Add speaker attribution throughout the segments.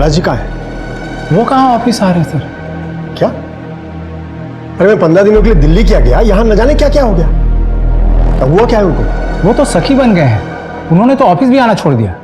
Speaker 1: कैलाश जी कहाँ है?
Speaker 2: वो कहाँ ऑफिस आ रहे हैं सर?
Speaker 1: क्या? अरे मैं 15 दिनों के लिए दिल्ली क्या गया, यहाँ न जाने क्या क्या हो गया। क्या हुआ क्या है उनको?
Speaker 2: वो तो सखी बन गए हैं, उन्होंने तो ऑफिस भी आना छोड़ दिया।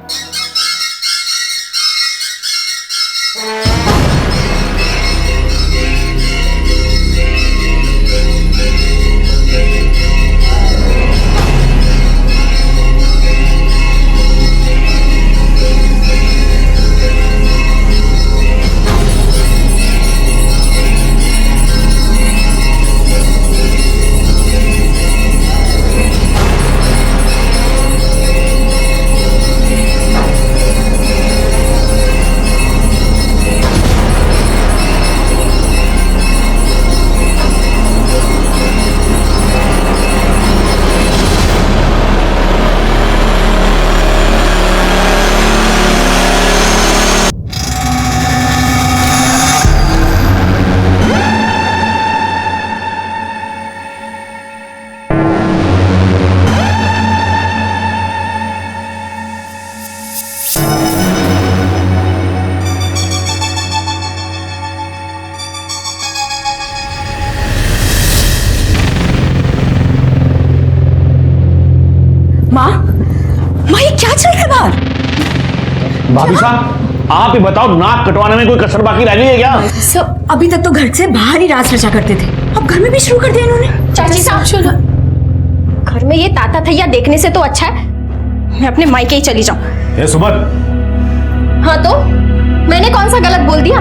Speaker 3: माँ, ये क्या चल रहा है बाहर?
Speaker 4: भाभी साहब, आप ही बताओ, नाक कटवाने में कोई कसर बाकी रह गई है क्या?
Speaker 3: सब अभी तक तो घर से बाहर ही राज रचा करते थे, अब घर में भी शुरू कर दिया इन्होंने।
Speaker 5: चाची साहब, घर में ये ताता थैया देखने से तो अच्छा है मैं अपने मायके ही चली जाऊं।
Speaker 4: ये सुमन,
Speaker 5: हाँ तो मैंने कौन सा गलत बोल दिया?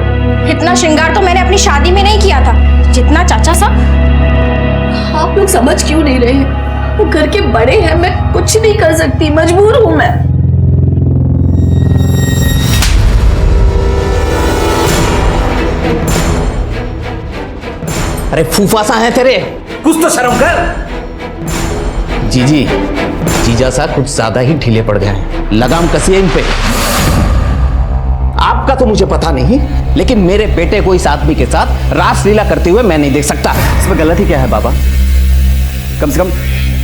Speaker 5: इतना श्रृंगार तो मैंने अपनी शादी में नहीं किया था जितना चाचा साहब।
Speaker 3: आप लोग समझ क्यों नहीं रहे हैं? वो घर के बड़े हैं, मैं कुछ नहीं कर सकती, मजबूर हूं मैं।
Speaker 6: अरे फूफासा है तेरे, कुछ तो शर्म कर। जीजी, जीजा सा कुछ ज्यादा ही ढीले पड़ गए हैं, लगाम कसिए इन पे। आपका तो मुझे पता नहीं, लेकिन मेरे बेटे को इस आदमी के साथ रासलीला करते हुए मैं नहीं देख सकता।
Speaker 7: इसमें गलत ही क्या है बाबा? कम से कम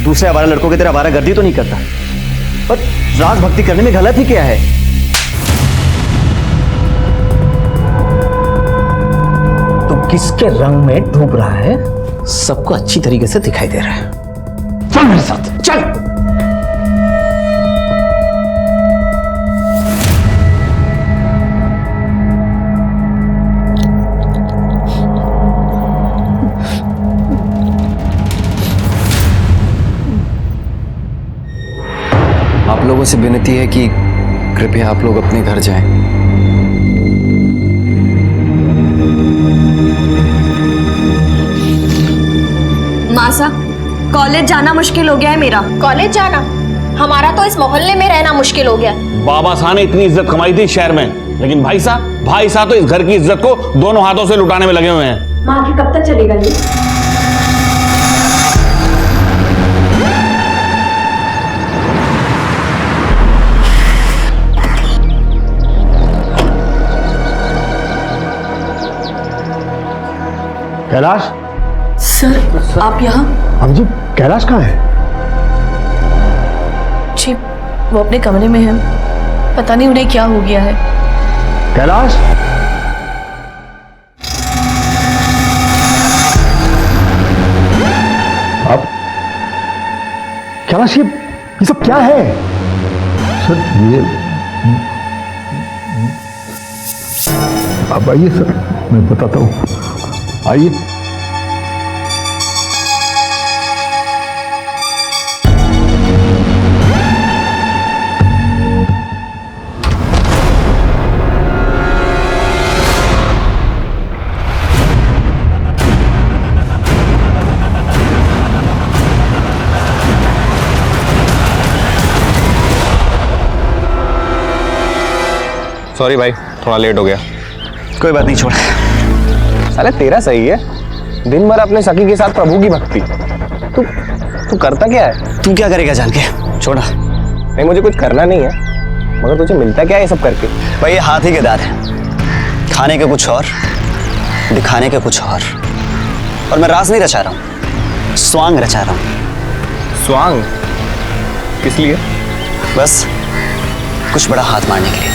Speaker 7: दूसरे आवारा लड़कों की तरह आवारागर्दी तो नहीं करता, पर राज भक्ति करने में गलत ही क्या है?
Speaker 6: तो किसके रंग में डूब रहा है सबको अच्छी तरीके से दिखाई दे रहा है। चल मेरे साथ, चल।
Speaker 7: आप लोगों से विनती है कि कृपया आप लोग अपने घर जाएं।
Speaker 3: मासा, कॉलेज जाना मुश्किल हो गया है मेरा।
Speaker 5: कॉलेज जाना? हमारा तो इस मोहल्ले में रहना मुश्किल हो गया।
Speaker 4: बाबा साहब ने इतनी इज्जत कमाई थी शहर में, लेकिन भाई साहब तो इस घर की इज्जत को दोनों हाथों से लुटाने में लगे हुए हैं।
Speaker 3: माँ की कब तक चलेगा ये?
Speaker 1: कैलाश
Speaker 3: सर, आप यहाँ?
Speaker 1: हम जी, कैलाश कहाँ है?
Speaker 3: जी, वो अपने कमरे में है, पता नहीं उन्हें क्या हो गया है।
Speaker 1: कैलाश, अब कैलाश, ये सब क्या है?
Speaker 8: सर ये अब आइए सर, मैं बताता हूँ, आइए।
Speaker 7: सॉरी भाई, थोड़ा लेट हो गया। कोई बात नहीं, छोड़। साले तेरा सही है, दिन भर अपने सखी के साथ प्रभु की भक्ति। तू करता क्या है? तू क्या करेगा जान के, छोड़ा। नहीं, मुझे कुछ करना नहीं है, मगर तुझे मिलता क्या है ये सब करके? भाई ये हाथ ही के दांत है, खाने के कुछ और, दिखाने के कुछ और मैं रास नहीं रचा रहा हूँ, स्वांग रचा रहा हूँ। स्वांग? किस लिए? बस कुछ बड़ा हाथ मारने के लिए।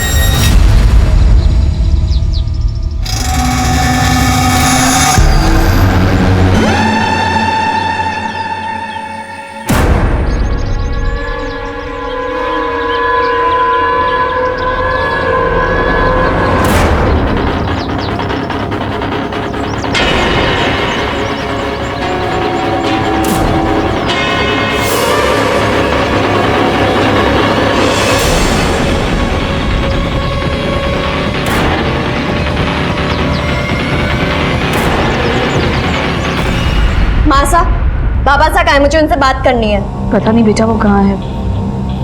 Speaker 5: बाबा सा कहा है, मुझे उनसे बात करनी है।
Speaker 3: पता नहीं बेटा वो कहाँ है,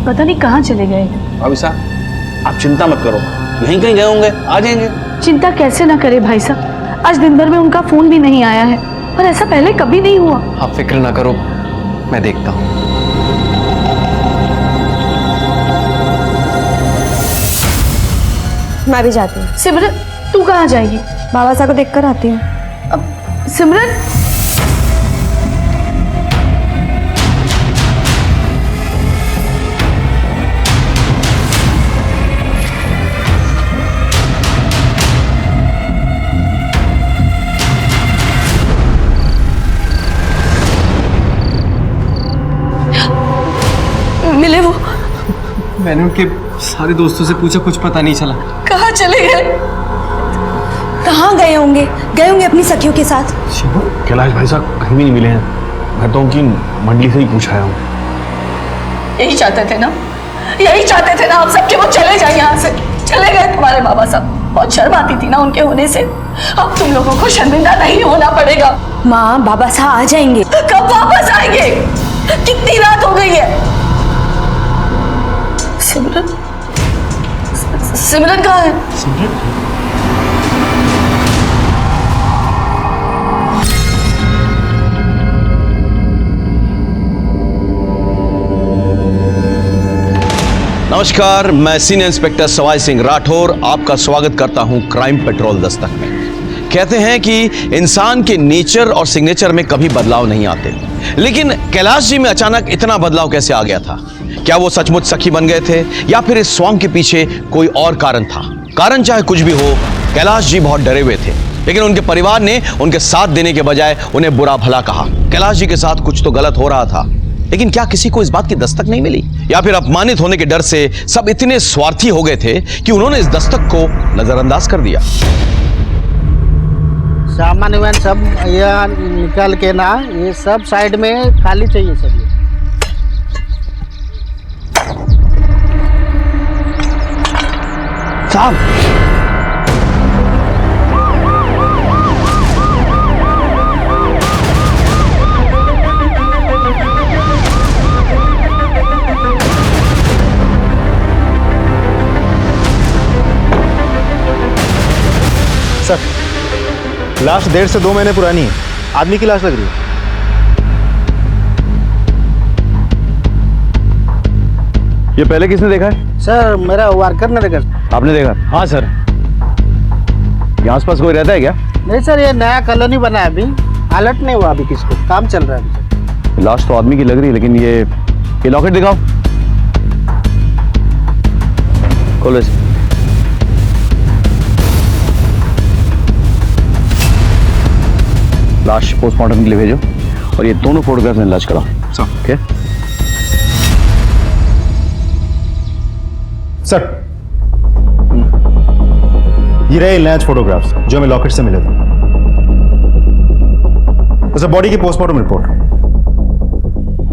Speaker 3: पता नहीं कहाँ चले गए।
Speaker 4: भाभी साहब आप चिंता मत करो, यहीं कहीं गए होंगे, आ जाएंगे।
Speaker 3: चिंता कैसे ना करे भाई साहब, आज दिन भर में उनका फोन भी नहीं आया है और ऐसा पहले कभी नहीं हुआ।
Speaker 7: आप फिक्र ना करो, मैं देखता हूँ।
Speaker 5: मैं भी जाती हूँ।
Speaker 3: सिमरन तू कहाँ जाएगी?
Speaker 5: बाबा साहब को देख कर आती हूँ।
Speaker 3: अब सिमरन मिले वो?
Speaker 7: मैंने उनके सारे दोस्तों से पूछा, कुछ पता नहीं चला।
Speaker 3: कहाँ चले गए?
Speaker 5: कहाँ गए होंगे अपनी सखियों के साथ।
Speaker 4: कैलाश भाई साहब कहीं भी नहीं मिले हैं, मैं तो उनकी मंडली से ही पूछ आया हूँ।
Speaker 3: यही चाहते थे ना, यही चाहते थे ना आप सब कि वो चले जाए यहाँ से। चले गए तुम्हारे बाबा साहब, बहुत शर्म आती थी ना उनके होने से। अब तुम लोगों को शर्मिंदा नहीं होना पड़ेगा।
Speaker 5: माँ बाबा साहब आ जाएंगे।
Speaker 3: कब वापस आएंगे? कितनी रात हो गई है? सिमरन, सिमरन कहाँ है?
Speaker 9: नमस्कार, मैं सीनियर इंस्पेक्टर सवाई सिंह राठौर आपका स्वागत करता हूं क्राइम पेट्रोल दस्तक में। कहते हैं कि इंसान के नेचर और सिग्नेचर में कभी बदलाव नहीं आते, लेकिन कैलाश जी में अचानक इतना बदलाव कैसे आ गया था? क्या वो सचमुच सखी बन गए थे या फिर इस सॉन्ग के पीछे कोई और कारण था? कारण चाहे कुछ भी हो, कैलाश जी बहुत डरे हुए थे, लेकिन उनके परिवार ने उनके साथ देने के बजाय उन्हें बुरा भला कहा। कैलाश जी के साथ कुछ तो गलत हो रहा था, लेकिन क्या किसी को इस बात की दस्तक नहीं मिली? या फिर अपमानित होने के डर से सब इतने स्वार्थी हो गए थे कि उन्होंने इस दस्तक को नजरअंदाज कर दिया?
Speaker 10: सामान वामान सब यहाँ निकाल के ना, ये सब साइड में खाली चाहिए सब। ये
Speaker 9: साहब,
Speaker 1: सर, लाश 1.5 से 2 महीने पुरानी है, आदमी की लाश लग रही है।
Speaker 9: ये पहले किसने देखा है?
Speaker 10: सर मेरा वर्कर ने देखा।
Speaker 9: आपने देखा? हाँ सर। यहाँ आसपास कोई रहता है क्या?
Speaker 10: नहीं सर, ये नया कॉलोनी बना है, अभी अलर्ट नहीं हुआ, अभी किसको काम चल रहा है अभी।
Speaker 9: लाश तो आदमी की लग रही है, लेकिन ये लॉकेट दिखाओ। खोलो इसे। लाश पोस्टमार्टम के लिए भेजो और ये दोनों फोटोग्राफ में इलाज कराओ। ओके
Speaker 1: सर, ये रहे इलाज फोटोग्राफ्स जो हमें लॉकेट से मिले थे। सर, बॉडी की पोस्टमार्टम रिपोर्ट।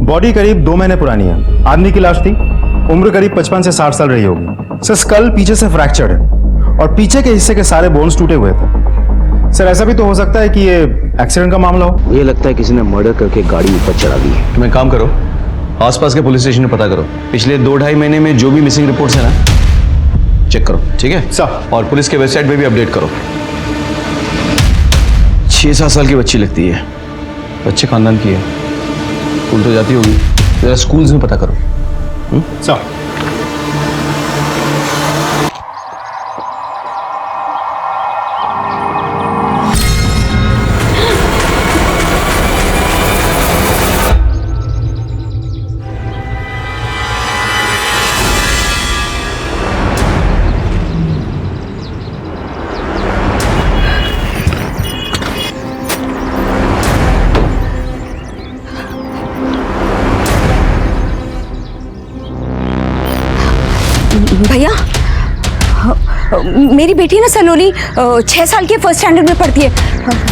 Speaker 1: बॉडी करीब 2 महीने पुरानी है, आदमी की लाश थी, उम्र करीब 55 से 60 साल रही होगी। सर, स्कल पीछे से फ्रैक्चर्ड है और पीछे के हिस्से के सारे बोन्स टूटे हुए थे। सर, ऐसा भी तो हो सकता है कि ये एक्सीडेंट का मामला हो।
Speaker 9: मुझे लगता है किसी ने मर्डर करके गाड़ी ऊपर चढ़ा दी है। तुम एक काम करो, आसपास के पुलिस स्टेशन में पता करो, पिछले 2-2.5 महीने में जो भी मिसिंग रिपोर्ट्स है ना, चेक करो, ठीक है
Speaker 1: सर? और
Speaker 9: पुलिस के वेबसाइट पे भी अपडेट करो। 6-7 साल की बच्ची लगती है, अच्छे खानदान की है, स्कूल तो जाती होगी, जरा स्कूल्स में पता करो।
Speaker 1: सर,
Speaker 5: भैया, मेरी बेटी ना सलोनी 6 साल की फर्स्ट स्टैंडर्ड में पढ़ती है,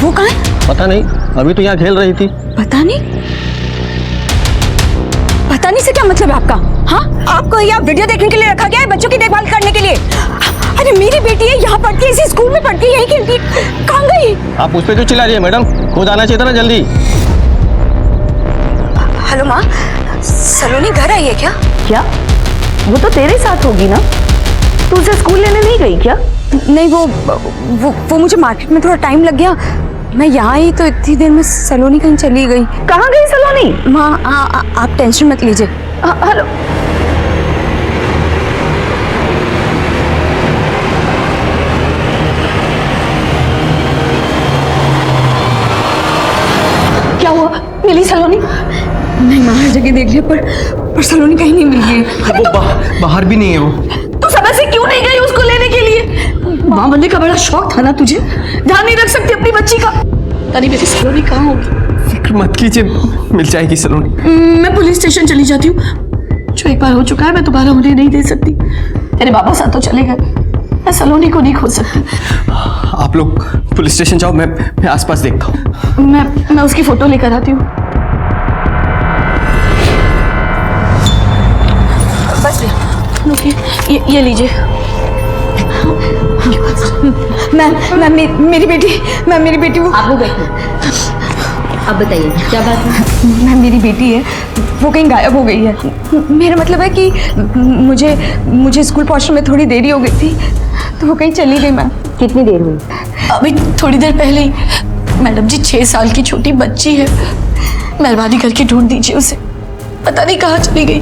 Speaker 5: वो कहाँ है?
Speaker 7: पता नहीं, अभी तो यहाँ खेल रही थी।
Speaker 5: पता नहीं? पता नहीं से क्या मतलब है आपका? हाँ, आपको यहाँ वीडियो देखने के लिए रखा गया है, बच्चों की देखभाल करने के लिए? अरे मेरी बेटी है, यहाँ पढ़ती है, इसी स्कूल में पढ़ती है, यही खेलती है, कहाँ गई?
Speaker 7: आप उस पर क्यों चिल्ला रही है मैडम? खुद आना चाहिए था ना जल्दी।
Speaker 5: हेलो माँ, सलोनी घर आई है क्या?
Speaker 3: क्या? वो तो तेरे साथ होगी ना, तू उसे स्कूल लेने नहीं गई क्या?
Speaker 5: नहीं, वो मुझे मार्केट में थोड़ा टाइम लग गया। मैं यहाँ आई तो इतनी देर में सलोनी कहीं चली गई।
Speaker 3: कहाँ गई सलोनी?
Speaker 5: माँ आप टेंशन मत लीजिए।
Speaker 3: हेलो, क्या हुआ? मिली सलोनी?
Speaker 5: नहीं माँ, हर जगह देख लिया पर सलोनी कहीं नहीं मिल गई।
Speaker 7: वो बाहर भी नहीं है वो।
Speaker 3: तू समय से क्यों नहीं गई उसको लेने के लिए? माँ बनने का बड़ा शौक था ना तुझे, ध्यान नहीं रख सकती अपनी बच्ची का? अरे मेरी सलोनी कहाँ होगी?
Speaker 7: फिक्र मत कीजिए, मिल जाएगी सलोनी।
Speaker 3: मैं पुलिस स्टेशन चली जाती हूँ, जो एक बार हो चुका है मैं दोबारा होने नहीं दे सकती। तेरे बाबा साथ तो चले गए, मैं सलोनी को नहीं खो सकती।
Speaker 7: आप लोग पुलिस स्टेशन जाओ, मैं आसपास देखता हूँ।
Speaker 3: मैं उसकी फोटो लेकर आती हूँ। बस ये लीजिए।
Speaker 5: मेरी बेटी वो।
Speaker 11: आप लोग बैठिए, अब बताइए क्या बात है?
Speaker 5: मैम मेरी बेटी है, वो कहीं गायब हो गई है। मेरा मतलब है कि मुझे स्कूल पहुंचने में थोड़ी देरी हो गई थी तो वो कहीं चली गई। मैम
Speaker 11: कितनी देर हुई?
Speaker 3: अभी थोड़ी देर पहले ही। मैडम जी 6 साल की छोटी बच्ची है, मेहरबानी करके ढूंढ दीजिए उसे। पता नहीं कहाँ चली गई,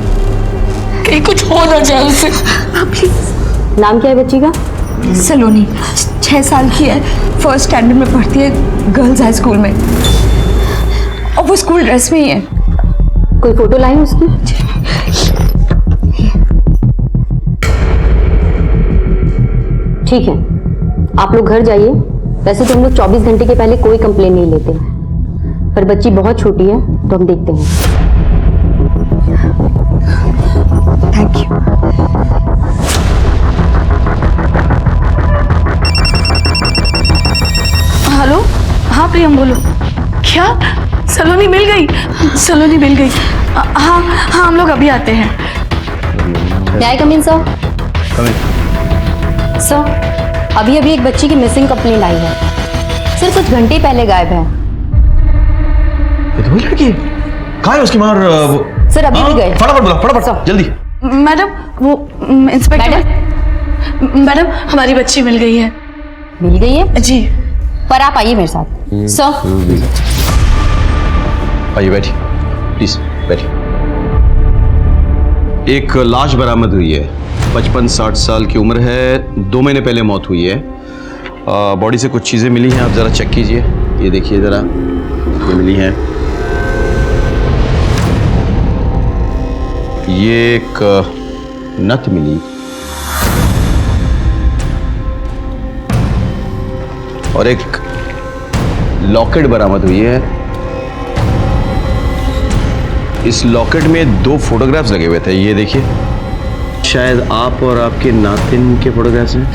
Speaker 3: कहीं कुछ हो ना जाए उसे।
Speaker 5: प्लीज।
Speaker 11: नाम क्या है बच्ची का?
Speaker 5: सलोनी, 6 साल की है, फर्स्ट स्टैंडर्ड में पढ़ती है, गर्ल्स हाई स्कूल में, और वो स्कूल ड्रेस में ही है।
Speaker 11: कोई फोटो लाई उसकी? ठीक है, आप लोग घर जाइए। वैसे तो हम लोग 24 घंटे के पहले कोई कंप्लेन नहीं लेते हैं, पर बच्ची बहुत छोटी है तो हम देखते हैं।
Speaker 5: Thank you.
Speaker 3: हेलो, हाँ प्रियम बोलो। क्या? सलोनी मिल गई? सलोनी मिल गई? हाँ हम लोग अभी आते हैं।
Speaker 11: क्या कम इन सर? सर, अभी एक बच्ची की मिसिंग कंप्लेंट आई है। सिर्फ कुछ घंटे पहले गायब है।
Speaker 9: वही लड़की कहाँ है? उसकी माँ और
Speaker 11: सर अभी भी गए।
Speaker 9: फटाफट बुलाओ, फटाफट जल्दी।
Speaker 3: मैडम वो इंस्पेक्टर मैडम हमारी बच्ची मिल गई है।
Speaker 11: मिल गई है
Speaker 3: जी।
Speaker 11: पर आप आइए मेरे साथ। सर
Speaker 9: आइए, बैठिए प्लीज, बैठिए। एक लाश बरामद हुई है, 55-60 साल की उम्र है, 2 महीने पहले मौत हुई है। बॉडी से कुछ चीजें मिली हैं, आप जरा चेक कीजिए। ये देखिए जरा, ये मिली हैं। ये एक नथ मिली और एक लॉकेट बरामद हुई है। इस लॉकेट में 2 फोटोग्राफ्स लगे हुए थे, ये देखिए। शायद आप और आपके नातिन के फोटोग्राफ्स हैं।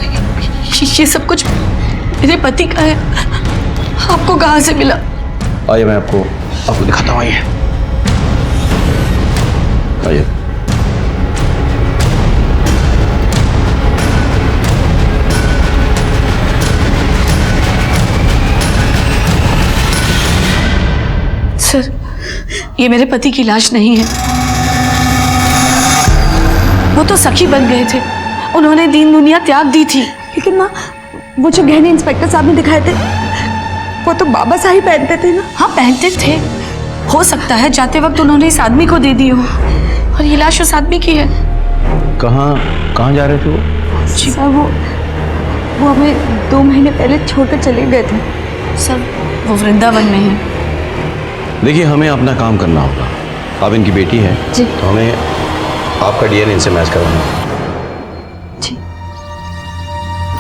Speaker 3: ये सब कुछ मेरे पति का है। आपको कहाँ से मिला?
Speaker 9: आइए मैं आपको दिखाता हूँ। आइए आइए।
Speaker 3: सर, ये मेरे पति की लाश नहीं है। वो तो सखी बन गए थे, उन्होंने दीन दुनिया त्याग दी थी।
Speaker 5: लेकिन माँ, वो जो गहने इंस्पेक्टर साहब ने दिखाए थे वो तो बाबा साहब ही पहनते थे ना?
Speaker 3: हाँ पहनते थे। हो सकता है जाते वक्त उन्होंने इस आदमी को दे दी हो, और ये लाश उस आदमी की है।
Speaker 9: कहाँ जा रहे थे वो?
Speaker 5: सर वो हमें 2 महीने पहले छोड़कर चले गए थे।
Speaker 3: सर वो वृंदावन में है।
Speaker 9: देखिए, हमें अपना काम करना होगा। आप इनकी बेटी है
Speaker 5: जी।
Speaker 9: तो हमें आपका डीएनए इनसे मैच करवाना है।
Speaker 5: जी।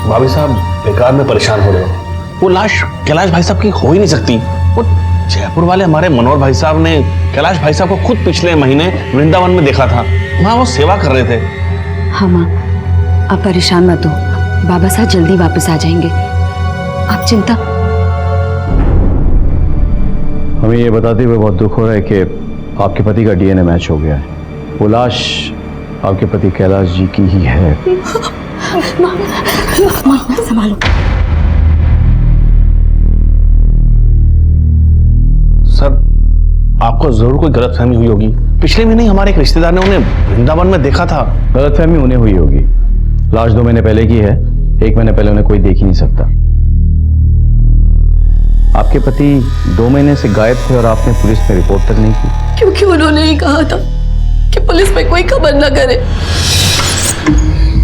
Speaker 4: भाभी साहब बेकार में परेशान हो रहे हो। वो लाश कैलाश भाई साहब की हो ही नहीं सकती। वो जयपुर वाले हमारे मनोहर भाई साहब ने कैलाश भाई साहब को खुद पिछले महीने वृंदावन में देखा था, वहां वो सेवा कर रहे थे।
Speaker 5: हाँ माँ, आप परेशान मत हो, बाबा साहब जल्दी वापस आ जाएंगे, आप चिंता।
Speaker 1: हमें ये बताते हुए बहुत दुख हो रहा है कि आपके पति का डीएनए मैच हो गया है। वो लाश आपके पति कैलाश जी की ही है।
Speaker 5: संभालो।
Speaker 4: सर आपको जरूर कोई गलतफहमी हुई होगी। पिछले महीने हमारे एक रिश्तेदार ने उन्हें वृंदावन में देखा था।
Speaker 1: गलतफहमी उन्हें हुई होगी। लाश 2 महीने पहले की है, 1 महीने पहले उन्हें कोई देख ही नहीं सकता। आपके पति 2 महीने से गायब थे और आपने पुलिस में रिपोर्ट तक नहीं की,
Speaker 3: क्योंकि उन्होंने ही कहा था कि पुलिस में कोई खबर न करे।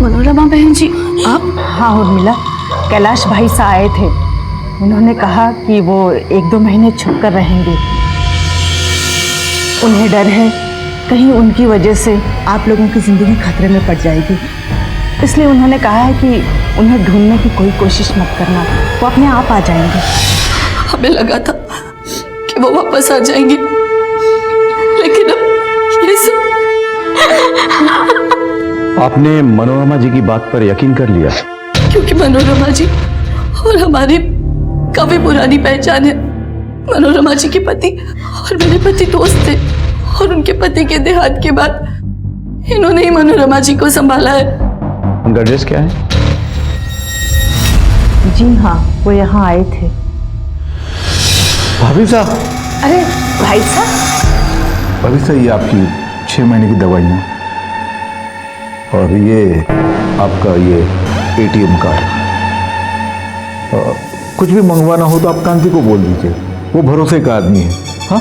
Speaker 3: मनोरमा बहन जी, आप?
Speaker 12: हाँ उर्मिला, कैलाश भाई सा आए थे। उन्होंने कहा कि वो 1-2 महीने छुप कर रहेंगे। उन्हें डर है कहीं उनकी वजह से आप लोगों की जिंदगी खतरे में पड़ जाएगी, इसलिए उन्होंने कहा है कि उन्हें ढूंढने की कोई कोशिश मत करना, वो अपने आप आ जाएंगे।
Speaker 3: हमें लगा था कि वो वापस आ जाएंगे, लेकिन अब ये सब।
Speaker 1: आपने मनोरमा जी की बात पर यकीन कर लिया?
Speaker 3: क्योंकि मनोरमा जी और हमारी काफी पुरानी पहचान है। मनोरमा जी के पति और मेरे पति दोस्त थे, और उनके पति के देहांत के बाद इन्होंने ही मनोरमा जी को संभाला है।
Speaker 1: उनका एड्रेस क्या है?
Speaker 12: जी हाँ, वो यहाँ आए थे।
Speaker 8: भाभी साहब।
Speaker 12: अरे भाई साहब।
Speaker 8: भाभी साहब, ये आपकी 6 महीने की दवाइयाँ और ये आपका ये ATM कार्ड। कुछ भी मंगवाना हो तो आप कांति को बोल दीजिए, वो भरोसे का आदमी है। हाँ,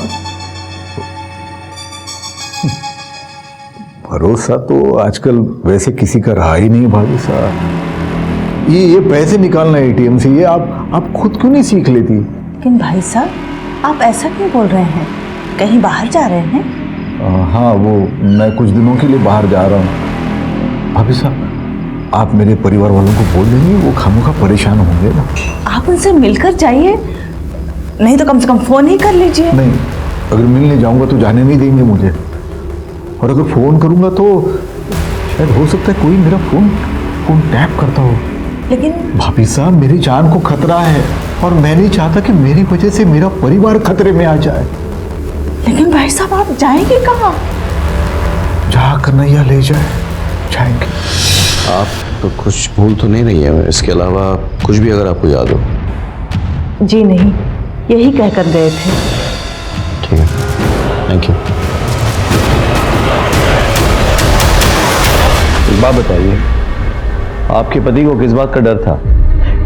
Speaker 8: भरोसा तो आजकल वैसे किसी का रहा ही नहीं भाभी साहब। ये पैसे निकालना ATM से, ये आप खुद क्यों नहीं सीख लेती?
Speaker 12: लेकिन भाई साहब, आप ऐसा क्यों बोल रहे हैं? कहीं बाहर जा रहे हैं?
Speaker 8: हाँ, वो मैं कुछ दिनों के लिए बाहर जा रहा हूँ। भाभी साहब, आप मेरे परिवार वालों को बोल देंगे, वो खामोखा परेशान होंगे ना।
Speaker 12: आप उनसे मिलकर जाइए, नहीं तो कम से कम फोन ही कर लीजिए।
Speaker 8: नहीं, अगर मिलने जाऊंगा तो जाने नहीं देंगे मुझे, और अगर फोन करूंगा तो शायद हो सकता है कोई मेरा फोन टैप करता हो।
Speaker 12: लेकिन
Speaker 8: भाभी साहब, मेरी जान को खतरा है और मैं नहीं चाहता कि मेरी वजह से मेरा परिवार खतरे में आ जाए।
Speaker 12: लेकिन भाई साहब, आप जाएंगे कहाँ?
Speaker 8: जहाँ कन्हैया ले जाए जाएंगे।
Speaker 9: आप तो कुछ भूल तो नहीं रही है? इसके अलावा कुछ भी अगर आपको याद हो?
Speaker 12: जी नहीं, यही कहकर गए थे।
Speaker 9: ठीक है, थैंक यू।
Speaker 1: एक बात बताइए, आपके पति को किस बात का डर था?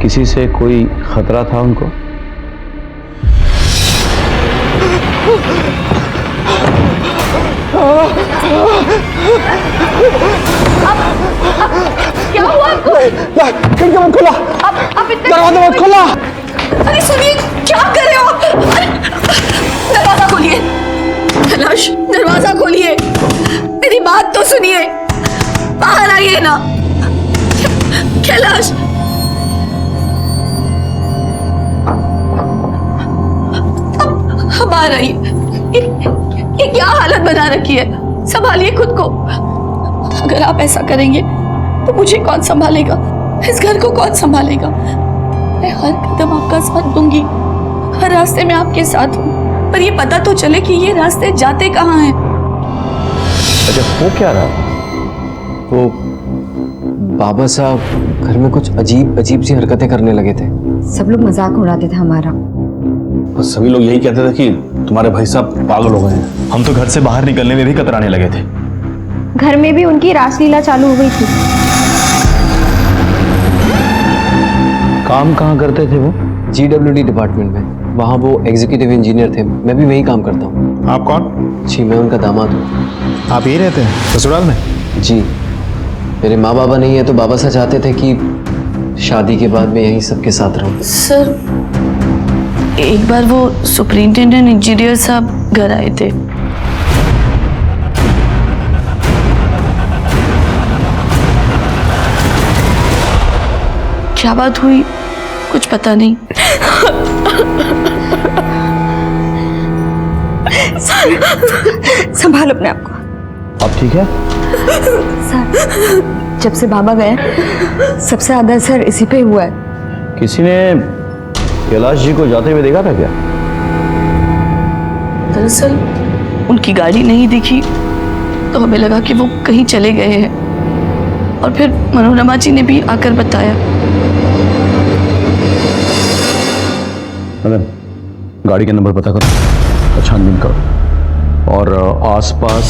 Speaker 1: किसी से कोई खतरा था उनको?
Speaker 3: क्या हुआ आपको?
Speaker 10: खिड़की मत खोला, दरवाजा मत खोला।
Speaker 3: अरे सुनिए, क्या कर रहे हो आप? दरवाजा खोलिए कैलाश, दरवाजा खोलिए, मेरी बात तो सुनिए, बाहर आइए ना कैलाश। बाहर आइए। ये क्या हालत बना रखी है? संभालिए खुद को। अगर आप ऐसा करेंगे तो मुझे कौन संभालेगा? इस घर को कौन संभालेगा? मैं हर कदम आपका साथ दूंगी, हर रास्ते में आपके साथ हूँ, पर ये पता तो चले कि ये रास्ते जाते कहाँ हैं।
Speaker 1: अच्छा, वो क्या रहा?
Speaker 7: वो बाबा साहब घर में कुछ अजीब सी हरकतें करने लगे थे।
Speaker 11: सब लोग मजाक उड़ाते थे हमारा।
Speaker 4: बस सभी लोग यही कहते थे कि तुम्हारे भाई साहब पागल हो गए हैं।
Speaker 1: हम तो घर से बाहर निकलने में भी कतराने लगे थे।
Speaker 5: घर में भी उनकी रासलीला चालू हो गई थी।
Speaker 1: काम कहाँ करते थे वो?
Speaker 7: GWD डिपार्टमेंट में, वहाँ वो एग्जीक्यूटिव इंजीनियर थे। मैं भी वही काम करता हूँ।
Speaker 1: आप कौन?
Speaker 7: जी, मैं उनका दामाद हूँ।
Speaker 1: आप यही रहते हैं ससुराल में?
Speaker 7: जी, मेरे माँ बाबा नहीं है तो बाबा साहब चाहते थे कि शादी के बाद मैं यहीं सबके साथ रहूँ।
Speaker 3: सर, एक बार वो सुपरिंटेंडेंट इंजीनियर साहब घर आए थे। क्या बात हुई कुछ पता नहीं।
Speaker 5: संभालो अपने आप को।
Speaker 1: आप ठीक है?
Speaker 5: सर, जब से बाबा गए सबसे ज्यादा असर इसी पे हुआ है।
Speaker 1: किसी ने कैलाश जी को जाते हुए देखा था क्या?
Speaker 3: दरअसल उनकी गाड़ी नहीं दिखी तो हमें लगा कि वो कहीं चले गए हैं, और फिर मनोरमा जी ने भी आकर बताया।
Speaker 1: मदन, गाड़ी के नंबर पता करो और छानबीन करो।
Speaker 6: और आसपास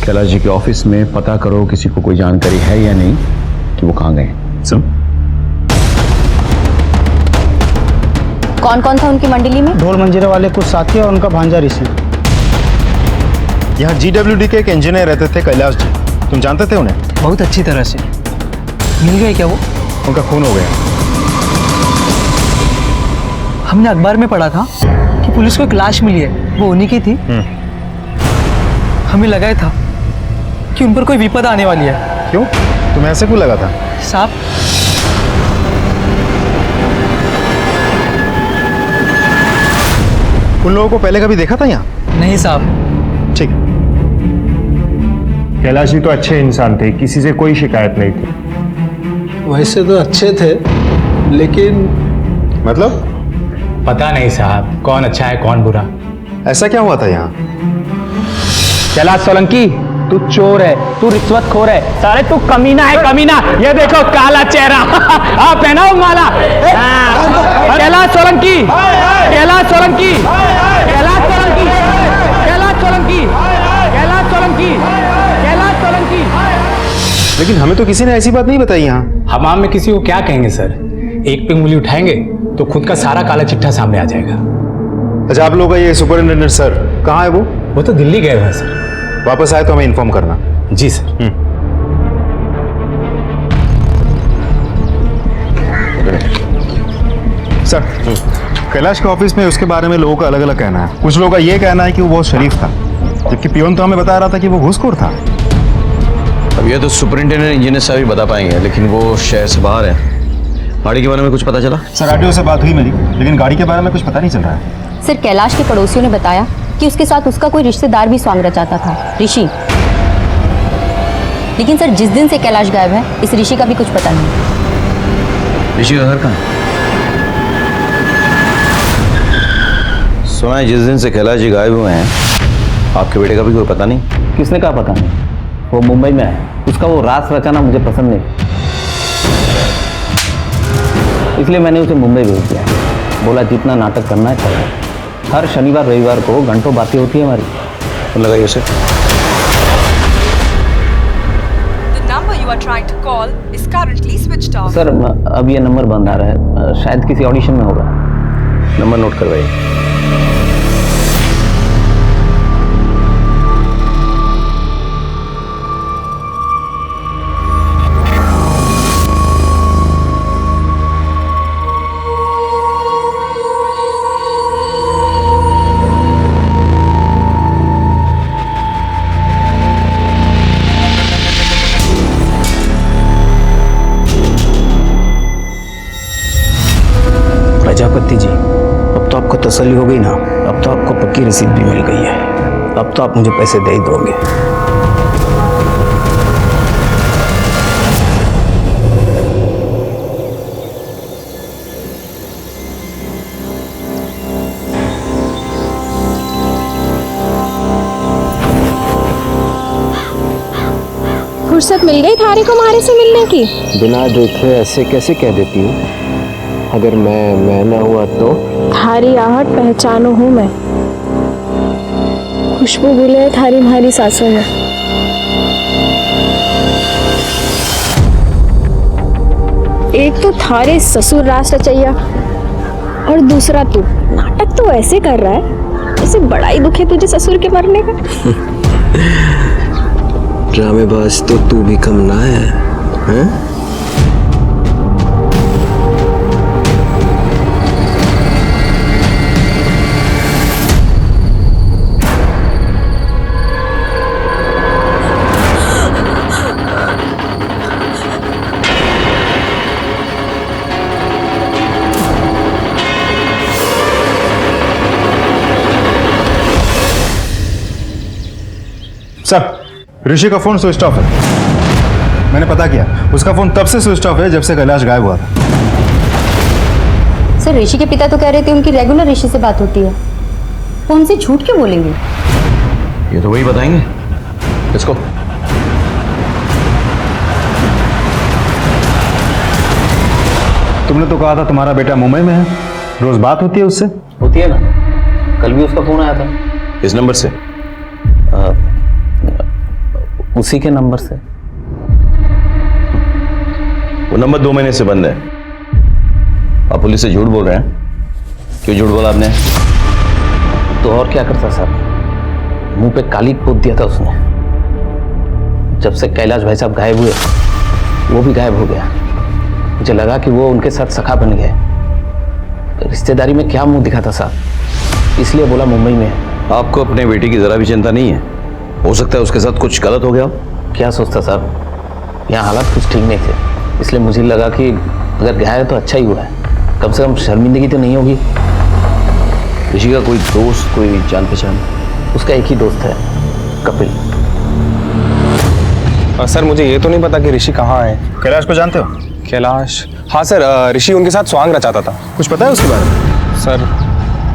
Speaker 6: कैलाश जी के ऑफिस में पता करो किसी को कोई जानकारी है या नहीं कि वो कहाँ गए। सुन।
Speaker 11: कौन कौन था उनकी मंडली में?
Speaker 10: ढोल मंजीरे वाले कुछ साथी और उनका भांजा ऋषि।
Speaker 1: यहाँ GWD के एक इंजीनियर रहते थे कैलाश जी, तुम जानते थे उन्हें?
Speaker 10: बहुत अच्छी तरह से। मिल गए क्या वो?
Speaker 1: उनका खून हो गया।
Speaker 10: हमने अखबार में पढ़ा था कि पुलिस को एक लाश मिली है, वो उन्हीं की थी। हमें लगा था कि उन पर कोई विपद आने वाली है।
Speaker 1: क्यों? तुम्हें ऐसे क्यों लगा था?
Speaker 10: साहब,
Speaker 1: उन लोगों को पहले कभी देखा था यहाँ?
Speaker 10: नहीं साहब।
Speaker 1: ठीक।
Speaker 13: कैलाश जी तो अच्छे इंसान थे, किसी से कोई शिकायत नहीं थी।
Speaker 2: वैसे तो अच्छे थे, लेकिन
Speaker 1: मतलब?
Speaker 2: पता नहीं साहब, कौन अच्छा है कौन बुरा।
Speaker 1: ऐसा क्या हुआ था यहाँ?
Speaker 10: कैलाश सोलंकी, तू चोर है, तू रिश्वतखोर है, सारे तू कमीना है, कमीना। ये देखो काला चेहरा। आप पहनाओ माला। कैलाश सोलंकी, कैलाश सोलंकी, कैलाश सोलंकी, कैलाश सोलंकी, कैलाश सोलंकी, कैलाश सोलंकी।
Speaker 1: लेकिन हमें तो किसी ने ऐसी बात नहीं बताई यहाँ।
Speaker 2: हमाम में किसी को क्या कहेंगे सर? एक पे उंगली उठाएंगे तो खुद का सारा काला चिट्ठा सामने आ जाएगा।
Speaker 1: अच्छा, आप लोग का ये सुपरिंटेंडेंट सर कहाँ है? वो
Speaker 2: तो दिल्ली गए हुए हैं सर।
Speaker 1: वापस आए तो हमें इन्फॉर्म करना।
Speaker 2: जी सर।
Speaker 1: सर, कैलाश के ऑफिस में उसके बारे में लोगों का अलग अलग कहना है। कुछ लोगों का ये कहना है कि वो बहुत शरीफ था, जबकि पियोन तो हमें बता रहा था कि वो घूसखोर था।
Speaker 9: अब ये तो सुपरिंटेंडेंट इंजीनियर साहब ही बता पाएंगे, लेकिन वो शहर से बाहर है। गाड़ी के बारे में कुछ पता चला?
Speaker 1: सर, आरटीओ से बात हुई मेरी, लेकिन गाड़ी के बारे में कुछ पता नहीं चल रहा है।
Speaker 11: सर, कैलाश के पड़ोसियों ने बताया कि उसके साथ उसका कोई रिश्तेदार भी स्वांग रचाता था, ऋषि। लेकिन सर, जिस दिन से कैलाश गायब है, इस ऋषि का भी कुछ पता नहीं।
Speaker 9: ऋषि का घर कहाँ है? सुना है जिस दिन से कैलाश जी गायब हुए हैं, आपके बेटे का भी कोई पता नहीं।
Speaker 6: किसने कहा पता नहीं? वो मुंबई में है, उसका वो रास रचाना मुझे पसंद नहीं, इसलिए मैंने उसे मुंबई भेज दिया। बोला जितना नाटक करना है करो। हर शनिवार रविवार को घंटों बातें होती है हमारी।
Speaker 9: तो लगाइए उसे।
Speaker 6: सर, अब ये नंबर बंद आ रहा है, शायद किसी ऑडिशन में होगा।
Speaker 9: नंबर नोट करवाइए।
Speaker 10: प्रजापति जी, अब तो आपको तसल्ली हो गई ना? अब तो आपको पक्की रसीद भी मिल गई है। अब तो आप मुझे पैसे दे ही दोगे।
Speaker 5: फुर्सत मिल गई थारी को मारे से मिलने की?
Speaker 10: बिना देखे ऐसे कैसे कह देती हूँ? अगर मैं ना हुआ तो?
Speaker 5: थारी आहट पहचानो हूँ मैं, खुशबू मिले थारी भारी सांसों में। एक तो थारे ससुर रास रचैया और दूसरा तू नाटक तो ऐसे कर रहा है जैसे बड़ा ही दुख है तुझे ससुर के मरने का।
Speaker 10: ड्रामेबाज तो तू भी कम ना है, हैं?
Speaker 1: सर, ऋषि का फोन स्विच ऑफ है। मैंने पता किया, उसका फोन तब से स्विच ऑफ है जब से कैलाश गायब हुआ था।
Speaker 11: सर, ऋषि के पिता तो कह रहे थे उनकी रेगुलर ऋषि से बात होती है, वो उनसे झूठ क्यों बोलेंगे?
Speaker 9: ये तो वही बताएंगे। इसको
Speaker 1: तुमने तो कहा था तुम्हारा बेटा मुंबई में है, रोज बात होती है उससे?
Speaker 6: होती है ना, कल भी उसका फोन आया था।
Speaker 9: इस नंबर से?
Speaker 6: उसी के नंबर से।
Speaker 9: वो नंबर 2 महीने से बंद है। आप पुलिस से झूठ बोल रहे हैं। क्यों झूठ बोला आपने?
Speaker 6: तो और क्या करता सर, मुंह पे काली पोत दिया था उसने। जब से कैलाश भाई साहब गायब हुए वो भी गायब हो गया। मुझे लगा कि वो उनके साथ सखा बन गए। रिश्तेदारी में क्या मुंह दिखाता साहब, इसलिए बोला मुंबई में।
Speaker 9: आपको अपने बेटी की जरा भी चिंता नहीं है? हो सकता है उसके साथ कुछ गलत हो गया।
Speaker 6: क्या सोचता साहब, यहाँ हालात कुछ ठीक नहीं थे, इसलिए मुझे लगा कि अगर गया है तो अच्छा ही हुआ है, कम से कम शर्मिंदगी तो नहीं होगी।
Speaker 9: ऋषि का कोई दोस्त, कोई जान पहचान?
Speaker 6: उसका एक ही दोस्त है, कपिल।
Speaker 7: सर मुझे ये तो नहीं पता कि ऋषि कहाँ है।
Speaker 1: कैलाश को जानते हो?
Speaker 7: कैलाश? हाँ सर, ऋषि उनके साथ स्वांग रचाता था।
Speaker 1: कुछ पता है उसके बारे में?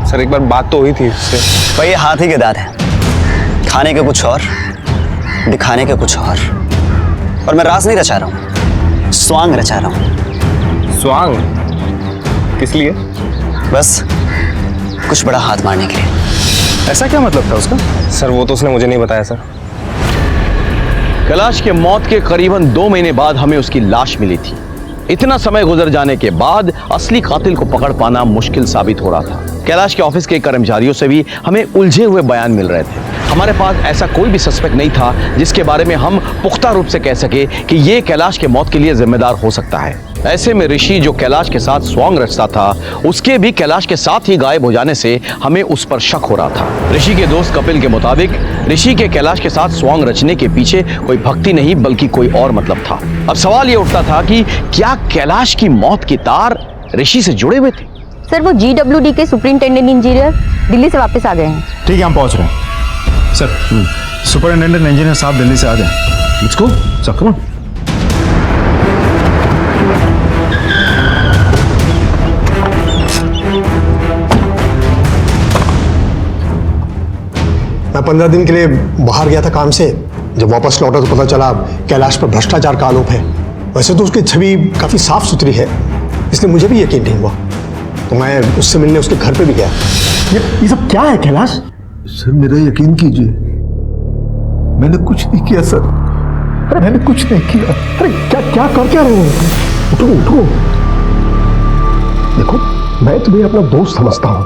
Speaker 7: सर एक बार बात तो हुई थी उससे।
Speaker 14: भाई ये हाथी के दांत है, खाने के कुछ और, दिखाने के कुछ और मैं राज नहीं रचा रहा हूँ, स्वांग रचा रहा हूँ।
Speaker 7: स्वांग? किस लिए?
Speaker 14: बस कुछ बड़ा हाथ मारने के लिए।
Speaker 1: ऐसा क्या मतलब था उसका?
Speaker 7: सर वो तो उसने मुझे नहीं बताया सर।
Speaker 9: कैलाश के मौत के करीबन 2 महीने बाद हमें उसकी लाश मिली थी। इतना समय गुजर जाने के बाद असली कातिल को पकड़ पाना मुश्किल साबित हो रहा था। कैलाश के ऑफिस के कर्मचारियों से भी हमें उलझे हुए बयान मिल रहे थे। हमारे पास ऐसा कोई भी सस्पेक्ट नहीं था जिसके बारे में हम पुख्ता रूप से कह सके कि ये कैलाश के मौत के लिए जिम्मेदार हो सकता है। ऐसे में ऋषि जो कैलाश के साथ स्वांग रचता था, उसके भी कैलाश के साथ ही गायब हो जाने से हमें उस पर शक हो रहा था। ऋषि के दोस्त कपिल के मुताबिक ऋषि के कैलाश के साथ स्वांग रचने के पीछे कोई भक्ति नहीं बल्कि कोई और मतलब था। अब सवाल ये उठता था कि क्या कैलाश की मौत की तार ऋषि से जुड़े हुए थे?
Speaker 11: सर वो GWD के सुपरिंटेंडेंट इंजीनियर दिल्ली से वापस आ गए हैं।
Speaker 1: ठीक है, हम पहुंच रहे हैं। सर, सुपरिंटेंडेंट इंजीनियर साहब दिल्ली से आ गए। Let's go, sir come on.
Speaker 15: मैं 15 दिन के लिए बाहर गया था काम से। जब वापस लौटा तो पता चला कैलाश पर भ्रष्टाचार का आरोप है। वैसे तो उसकी छवि काफी साफ सुथरी है, इसलिए मुझे भी यकीन नहीं हुआ, तो मैं उससे मिलने उसके घर पे भी गया।
Speaker 8: ये सब क्या है कैलाश? सर मेरा यकीन कीजिए, मैंने कुछ नहीं किया सर, मैंने कुछ नहीं किया।
Speaker 15: अरे क्या कर क्या रहे हो? उठो उठो। देखो मैं तुम्हें अपना दोस्त समझता हूं।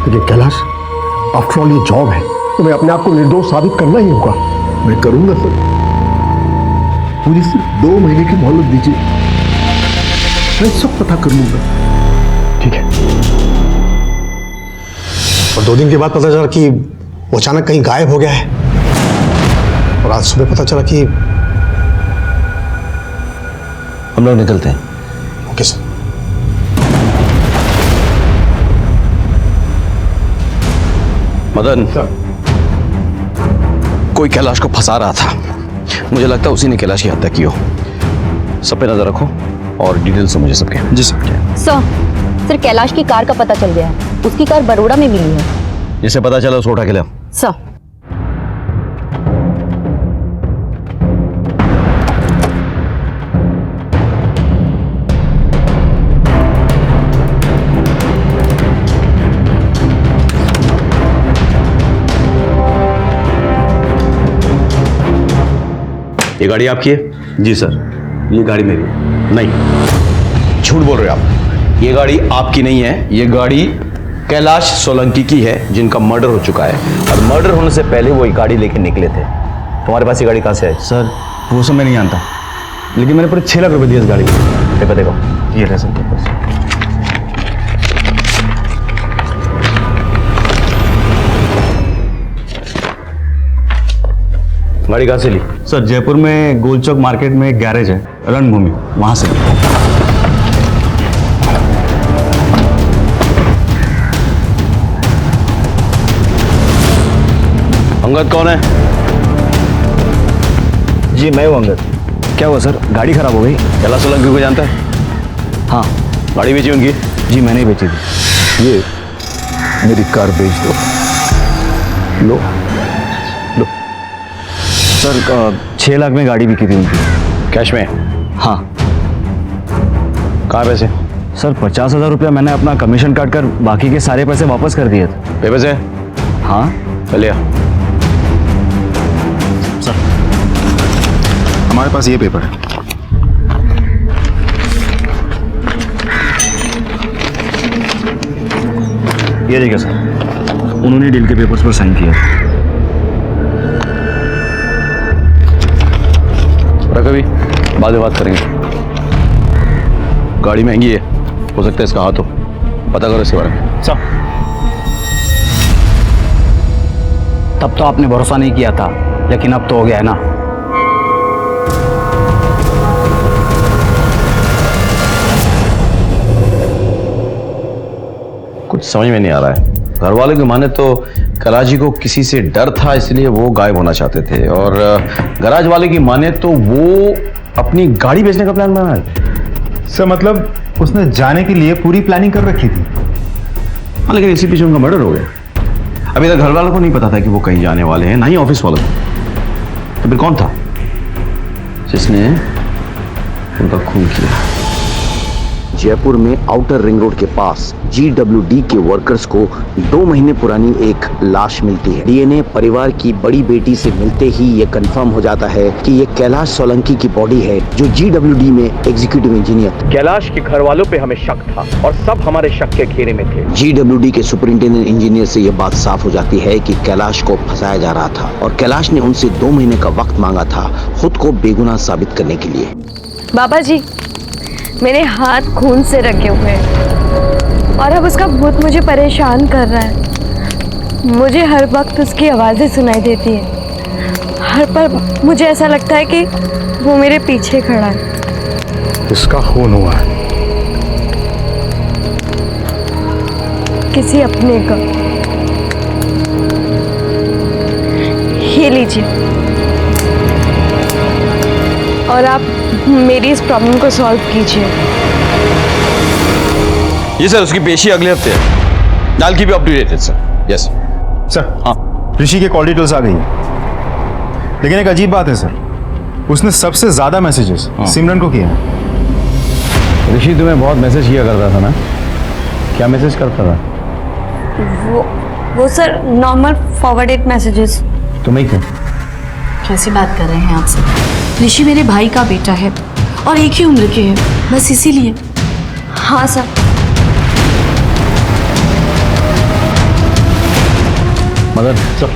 Speaker 15: देखिए कैलाश, आफ्टर ऑल ये जॉब है, तुम्हें अपने आप को निर्दोष साबित करना ही होगा।
Speaker 8: मैं करूंगा सर, मुझे सिर्फ 2 महीने की मोहलत दीजिए, मैं सब पता कर लूंगा।
Speaker 15: ठीक है। और 2 दिन के बाद पता चला कि वो अचानक कहीं गायब हो गया है, और आज सुबह पता चला कि
Speaker 9: हम लोग निकलते हैं।
Speaker 15: Okay sir.
Speaker 9: मदन, कोई कैलाश को फंसा रहा था। मुझे लगता है उसी ने कैलाश की हत्या की हो। सब पे नजर रखो और डिटेल से मुझे सबके।
Speaker 1: जी सर।
Speaker 11: सर कैलाश की कार का पता चल गया है, उसकी कार बड़ोड़ा में मिली है।
Speaker 9: जिसे पता चला उसको उठा के ले।
Speaker 11: सर
Speaker 9: ये गाड़ी आपकी है?
Speaker 4: जी सर, ये गाड़ी मेरी है।
Speaker 9: नहीं, झूठ बोल रहे हो आप। ये गाड़ी आपकी नहीं है, ये गाड़ी कैलाश सोलंकी की है, जिनका मर्डर हो चुका है, और मर्डर होने से पहले वो ये गाड़ी लेके निकले थे। तुम्हारे पास ये गाड़ी कहाँ से है?
Speaker 4: सर वो सब मैं नहीं जानता, लेकिन मैंने पूरे 6 लाख रुपए दिए इस गाड़ी को।
Speaker 9: पेपर देखो।
Speaker 4: ये रहे सर पेपर।
Speaker 9: गाड़ी कहाँ से ली?
Speaker 4: सर जयपुर में गोल चौक मार्केट में एक गैरेज है, रणभूमि, वहां से।
Speaker 9: अंगद कौन है?
Speaker 4: जी मैं हूँ अंगद। क्या हुआ सर, गाड़ी खराब हो गई?
Speaker 9: कैलाश सोलंकी को जानता है?
Speaker 4: हाँ।
Speaker 9: गाड़ी बेची उनकी?
Speaker 4: जी मैंने ही बेची थी।
Speaker 8: ये मेरी कार बेच दो। लो
Speaker 4: सर 6 लाख में गाड़ी बिकी थी उनकी।
Speaker 9: कैश में?
Speaker 4: हाँ।
Speaker 9: कहाँ पैसे?
Speaker 4: सर 50,000 रुपया मैंने अपना कमीशन काट कर बाकी के सारे पैसे वापस कर दिए थे।
Speaker 9: पेपर से?
Speaker 6: हाँ चलिए।
Speaker 1: सर हमारे पास ये पेपर है। ये देखिए सर, उन्होंने डील के पेपर्स पर साइन किया।
Speaker 9: कभी बाद में बात करेंगे। गाड़ी महंगी है, हो सकता है इसका हाथ हो, पता करो इसके बारे में।
Speaker 6: सर तब तो आपने भरोसा नहीं किया था, लेकिन अब तो हो गया है ना।
Speaker 9: कुछ समझ में नहीं आ रहा है। घर वालों की माने तो कैलाश जी को किसी से डर था, इसलिए वो गायब होना चाहते थे, और गराज वाले की माने तो वो अपनी गाड़ी बेचने का प्लान बना है।
Speaker 1: सर मतलब उसने जाने के लिए पूरी प्लानिंग कर रखी थी।
Speaker 9: हाँ, लेकिन इसी पीछे उनका मर्डर हो गया। अभी तक घर वालों को नहीं पता था कि वो कहीं जाने वाले हैं, ना ही ऑफिस वालों को। तो फिर कौन था जिसने उनका खून किया?
Speaker 16: जयपुर में आउटर रिंग रोड के पास GWD के वर्कर्स को 2 महीने पुरानी एक लाश मिलती है। डीएनए परिवार की बड़ी बेटी से मिलते ही ये कंफर्म हो जाता है कि ये कैलाश सोलंकी की बॉडी है, जो GWD में एग्जीक्यूटिव इंजीनियर।
Speaker 17: कैलाश के घर वालों पे हमें शक था और सब हमारे शक के घेरे में थे।
Speaker 16: GWD के सुपरिंटेंडेंट इंजीनियर से ये बात साफ हो जाती है कि कैलाश को फंसाया जा रहा था और कैलाश ने उनसे 2 महीने का वक्त मांगा था खुद को बेगुनाह साबित करने के लिए।
Speaker 5: बाबा जी, मेरे हाथ खून से रखे हुए हैं और अब उसका भूत मुझे परेशान कर रहा है। मुझे हर वक्त उसकी आवाज़ें सुनाई देती है। हर पल मुझे ऐसा लगता है कि वो मेरे पीछे खड़ा है।
Speaker 8: इसका खून हुआ है
Speaker 5: किसी अपने का। ये लीजिए और आप मेरी इस प्रॉब्लम को सॉल्व कीजिए।
Speaker 9: ये सर उसकी पेशी अगले हफ्ते है। नाल की भी अपडेटेड सर। Yes
Speaker 1: sir. हाँ, ऋषि के कॉल डिटेल्स आ गई हैं, लेकिन एक अजीब बात है सर, उसने सबसे ज्यादा मैसेजेस सिमरन को किए हैं।
Speaker 6: ऋषि तुम्हें बहुत मैसेज किया करता था ना? क्या मैसेज करता था?
Speaker 5: वो सर नॉर्मल फॉरवर्डेड मैसेजेस।
Speaker 6: तुम्हें क्यों?
Speaker 3: कैसी बात कर रहे हैं आप सब? ऋषि मेरे भाई का बेटा है और एक ही उम्र के हैं, बस इसीलिए।
Speaker 5: हाँ सर।
Speaker 6: मदर सर,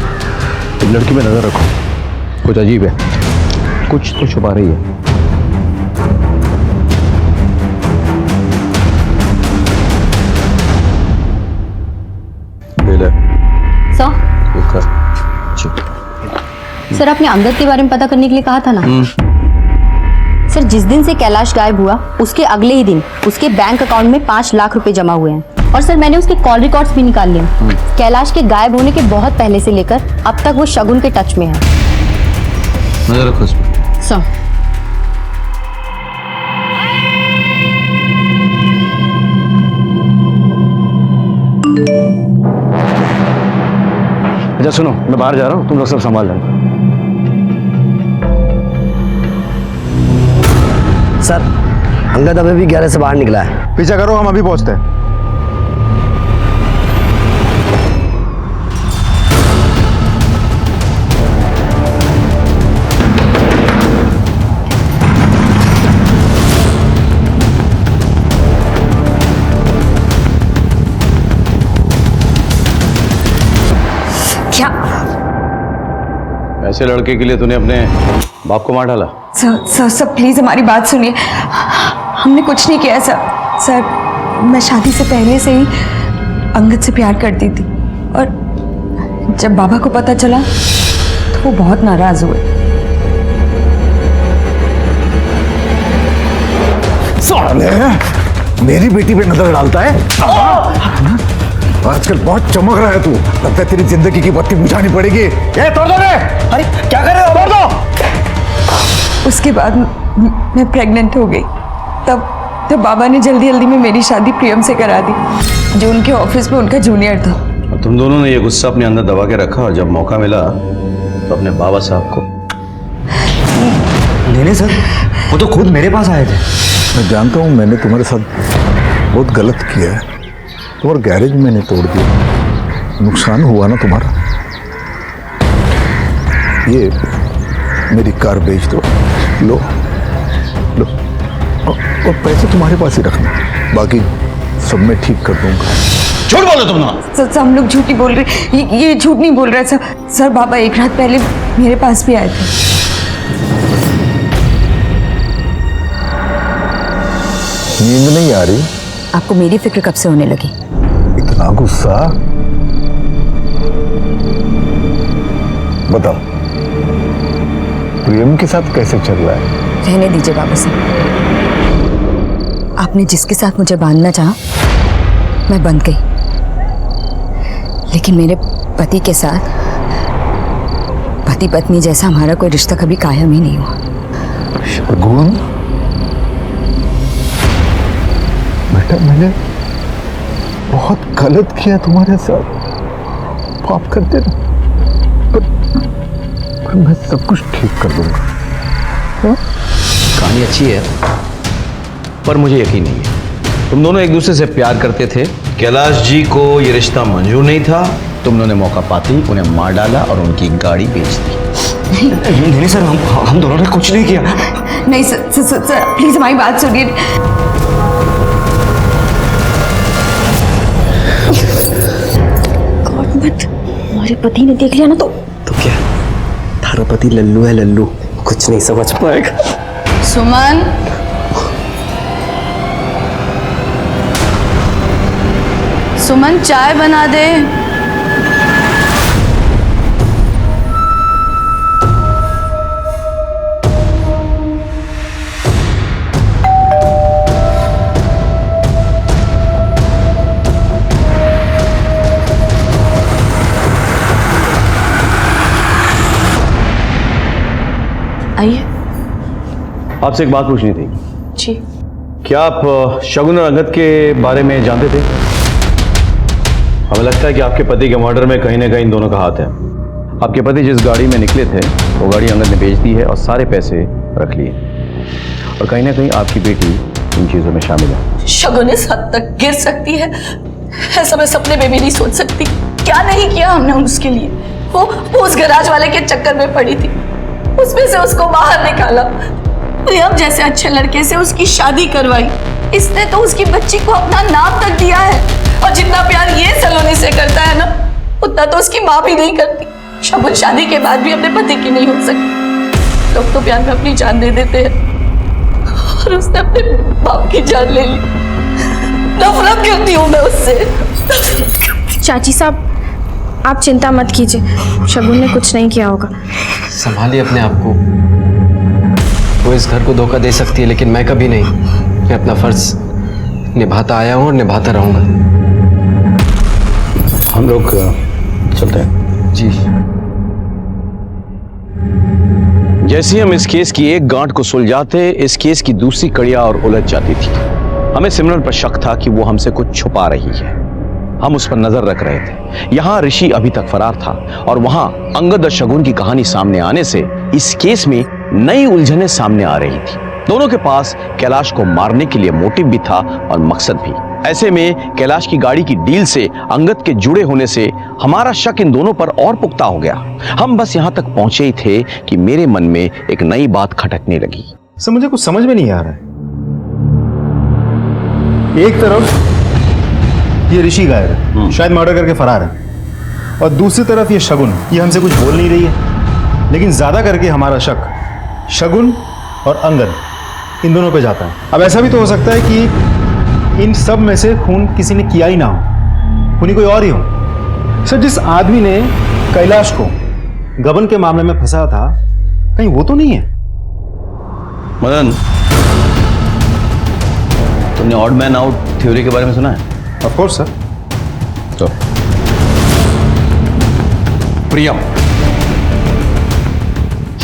Speaker 6: इस लड़की पे नजर रखो, कुछ अजीब है, कुछ तो छुपा रही है।
Speaker 11: सर आपने अंगद के बारे में पता करने के लिए कहा था ना? सर जिस दिन से कैलाश गायब हुआ उसके अगले ही दिन उसके बैंक अकाउंट में 5 लाख रुपए जमा हुए हैं, और सर मैंने उसके कॉल रिकॉर्ड्स भी निकाल लिए। कैलाश के गायब होने के बहुत पहले से लेकर अब तक वो शगुन के टच में है।
Speaker 9: नजर रखो इस पर।
Speaker 11: सर
Speaker 6: अच्छा सुनो, मैं बाहर जा रहा हूँ, तुम लोग सब संभाल लेना।
Speaker 18: सर अंगद अभी भी गैरेज से बाहर निकला है।
Speaker 1: पीछा करो, हम अभी पहुंचते हैं।
Speaker 3: क्या?
Speaker 9: ऐसे लड़के के लिए तूने अपने बाप को मार डाला?
Speaker 12: सर सर सर प्लीज हमारी बात सुनिए, हमने कुछ नहीं किया सर। सर मैं शादी से पहले से ही अंगद से प्यार करती थी, और जब बाबा को पता चला तो वो बहुत नाराज हुए।
Speaker 8: साले मेरी बेटी पे नजर डालता है। आजकल बहुत चमक रहा है तू, लगता है तेरी जिंदगी की बत्ती बुझानी पड़ेगी। ये तोड़ दो रे! अरे क्या कर रहे हो? तोड़ दो।
Speaker 12: उसके बाद मैं प्रेग्नेंट हो गई। तब बाबा ने जल्दी जल्दी में मेरी शादी प्रियम से करा दी, जो उनके ऑफिस में उनका जूनियर था।
Speaker 9: और तुम दोनों ने ये गुस्सा अपने अंदर दबा के रखा, और जब मौका मिला तो अपने बाबा साहब को।
Speaker 8: नहीं सर, वो तो खुद मेरे पास आए थे। मैं जानता हूँ मैंने तुम्हारे साथ बहुत गलत किया है, तुम्हारा गैरेज मैंने तोड़ दिया, नुकसान हुआ ना तुम्हारा। ये मेरी कार बेच दो, लो लो, और पैसे तुम्हारे पास ही रखना, बाकी सब मैं ठीक कर दूंगा।
Speaker 9: झूठ बोलो तुम ना।
Speaker 12: सर हम लोग झूठ नहीं बोल रहे, ये झूठ नहीं बोल रहे सर। सर बाबा एक रात पहले मेरे पास भी आए थे।
Speaker 8: नींद नहीं आ रही?
Speaker 12: आपको मेरी फिक्र कब से होने लगी?
Speaker 8: इतना गुस्सा? बताओ, प्रियम के साथ कैसे चल रहा है?
Speaker 12: रहने दीजिए बाबा साहब, आपने जिसके साथ मुझे बांधना चाहा मैं बंध गई, लेकिन मेरे पति के साथ पति पत्नी जैसा हमारा कोई रिश्ता कभी कायम ही नहीं हुआ।
Speaker 8: शगुन, बेटा मैंने बहुत गलत किया तुम्हारे साथ, माफ कर देना, पर मैं सब कुछ ठीक कर दूंगा।
Speaker 9: कहानी अच्छी है पर मुझे यकीन नहीं है। तुम दोनों एक दूसरे से प्यार करते थे, कैलाश जी को ये रिश्ता मंजूर नहीं था, तुम दोनों ने मौका पाते ही उन्हें मार डाला और उनकी गाड़ी बेच दी।
Speaker 14: नहीं सर, हम दोनों ने कुछ नहीं किया।
Speaker 12: नहीं सर प्लीज हमारी बात सुनिए।
Speaker 5: हमारे पति ने देख लिया ना तो
Speaker 14: क्या? थारा पति लल्लू है, लल्लू, कुछ नहीं समझ पाएगा।
Speaker 3: सुमन, सुमन चाय बना दे। आइए।
Speaker 9: आपसे एक बात पूछनी थी।
Speaker 3: जी।
Speaker 9: क्या आप शगुन और अंगद के बारे में जानते थे? हमें लगता है कि आपके पति के मर्डर में कहीं ना कहीं इन दोनों का हाथ है। आपके पति जिस गाड़ी में निकले थे वो गाड़ी अंगद ने बेच दी है और सारे पैसे रख लिए, और कहीं ना कहीं आपकी बेटी इन चीजों में शामिल है।
Speaker 3: शगुन इस हद तक गिर सकती है ऐसा मैं सपने में भी नहीं सोच सकती। क्या नहीं किया हमने उसके लिए। वो उस गैराज वाले के चक्कर में पड़ी थी, उसमें से उसको बाहर निकाला, प्रियम जैसे अच्छे लड़के से उसकी शादी करवाई। इसने तो उसकी बच्ची को अपना नाम तक दिया है, और जितना प्यार ये सलोनी से करता है ना, उतना तो उसकी माँ भी नहीं करती। शगुन शादी के बाद भी अपने पति की नहीं हो सकती। लोग तो प्यार में अपनी जान दे देते हैं, और उसने अपने बाप की जान ले ली। नफरत करती हूँ मैं उससे।
Speaker 5: चाची साहब आप चिंता मत कीजिए, शगुन ने कुछ नहीं किया होगा।
Speaker 19: संभालिए अपने आप को। वो इस घर को धोखा दे सकती है, लेकिन मैं कभी नहीं। मैं अपना फर्ज निभाता आया हूँ और निभाता रहूंगा।
Speaker 9: हम लोग चलते हैं।
Speaker 19: जी।
Speaker 9: जैसे हम इस केस की एक गांठ को सुलझाते, इस केस की दूसरी कड़ियां और उलझ जाती थी। हमें सिमरन पर शक था कि वो हमसे कुछ छुपा रही है। हम उस पर नजर रख रहे थे। यहां ऋषि अभी तक फरार था, और वहां अंगद और शगुन की कहानी सामने आने से इस केस में नई उलझनें सामने आ रही थी। दोनों के पास कैलाश को मारने के लिए मोटिव भी था और मकसद भी। ऐसे में कैलाश की गाड़ी की डील से अंगद के जुड़े होने से हमारा शक इन दोनों पर और पुख्ता हो गया। हम बस यहां तक पहुंचे ही थे कि मेरे मन में एक नई बात खटकने लगी।
Speaker 1: सर मुझे कुछ समझ में नहीं आ रहा है। एक तरफ ये ऋषि गायब है, शायद मर्डर करके फरार है, और दूसरी तरफ ये शगुन, ये हमसे कुछ बोल नहीं रही है। लेकिन ज्यादा करके हमारा शक शगुन और अंगद इन दोनों पे जाता है। अब ऐसा भी तो हो सकता है कि इन सब में से खून किसी ने किया ही ना हो, खूनी कोई और ही हो। सर जिस आदमी ने कैलाश को गबन के मामले में फंसाया था, कहीं वो तो नहीं है?
Speaker 9: मदन, तुमने ऑड मैन आउट थ्योरी के बारे में सुना है?
Speaker 1: Of course sir.
Speaker 9: तो प्रियम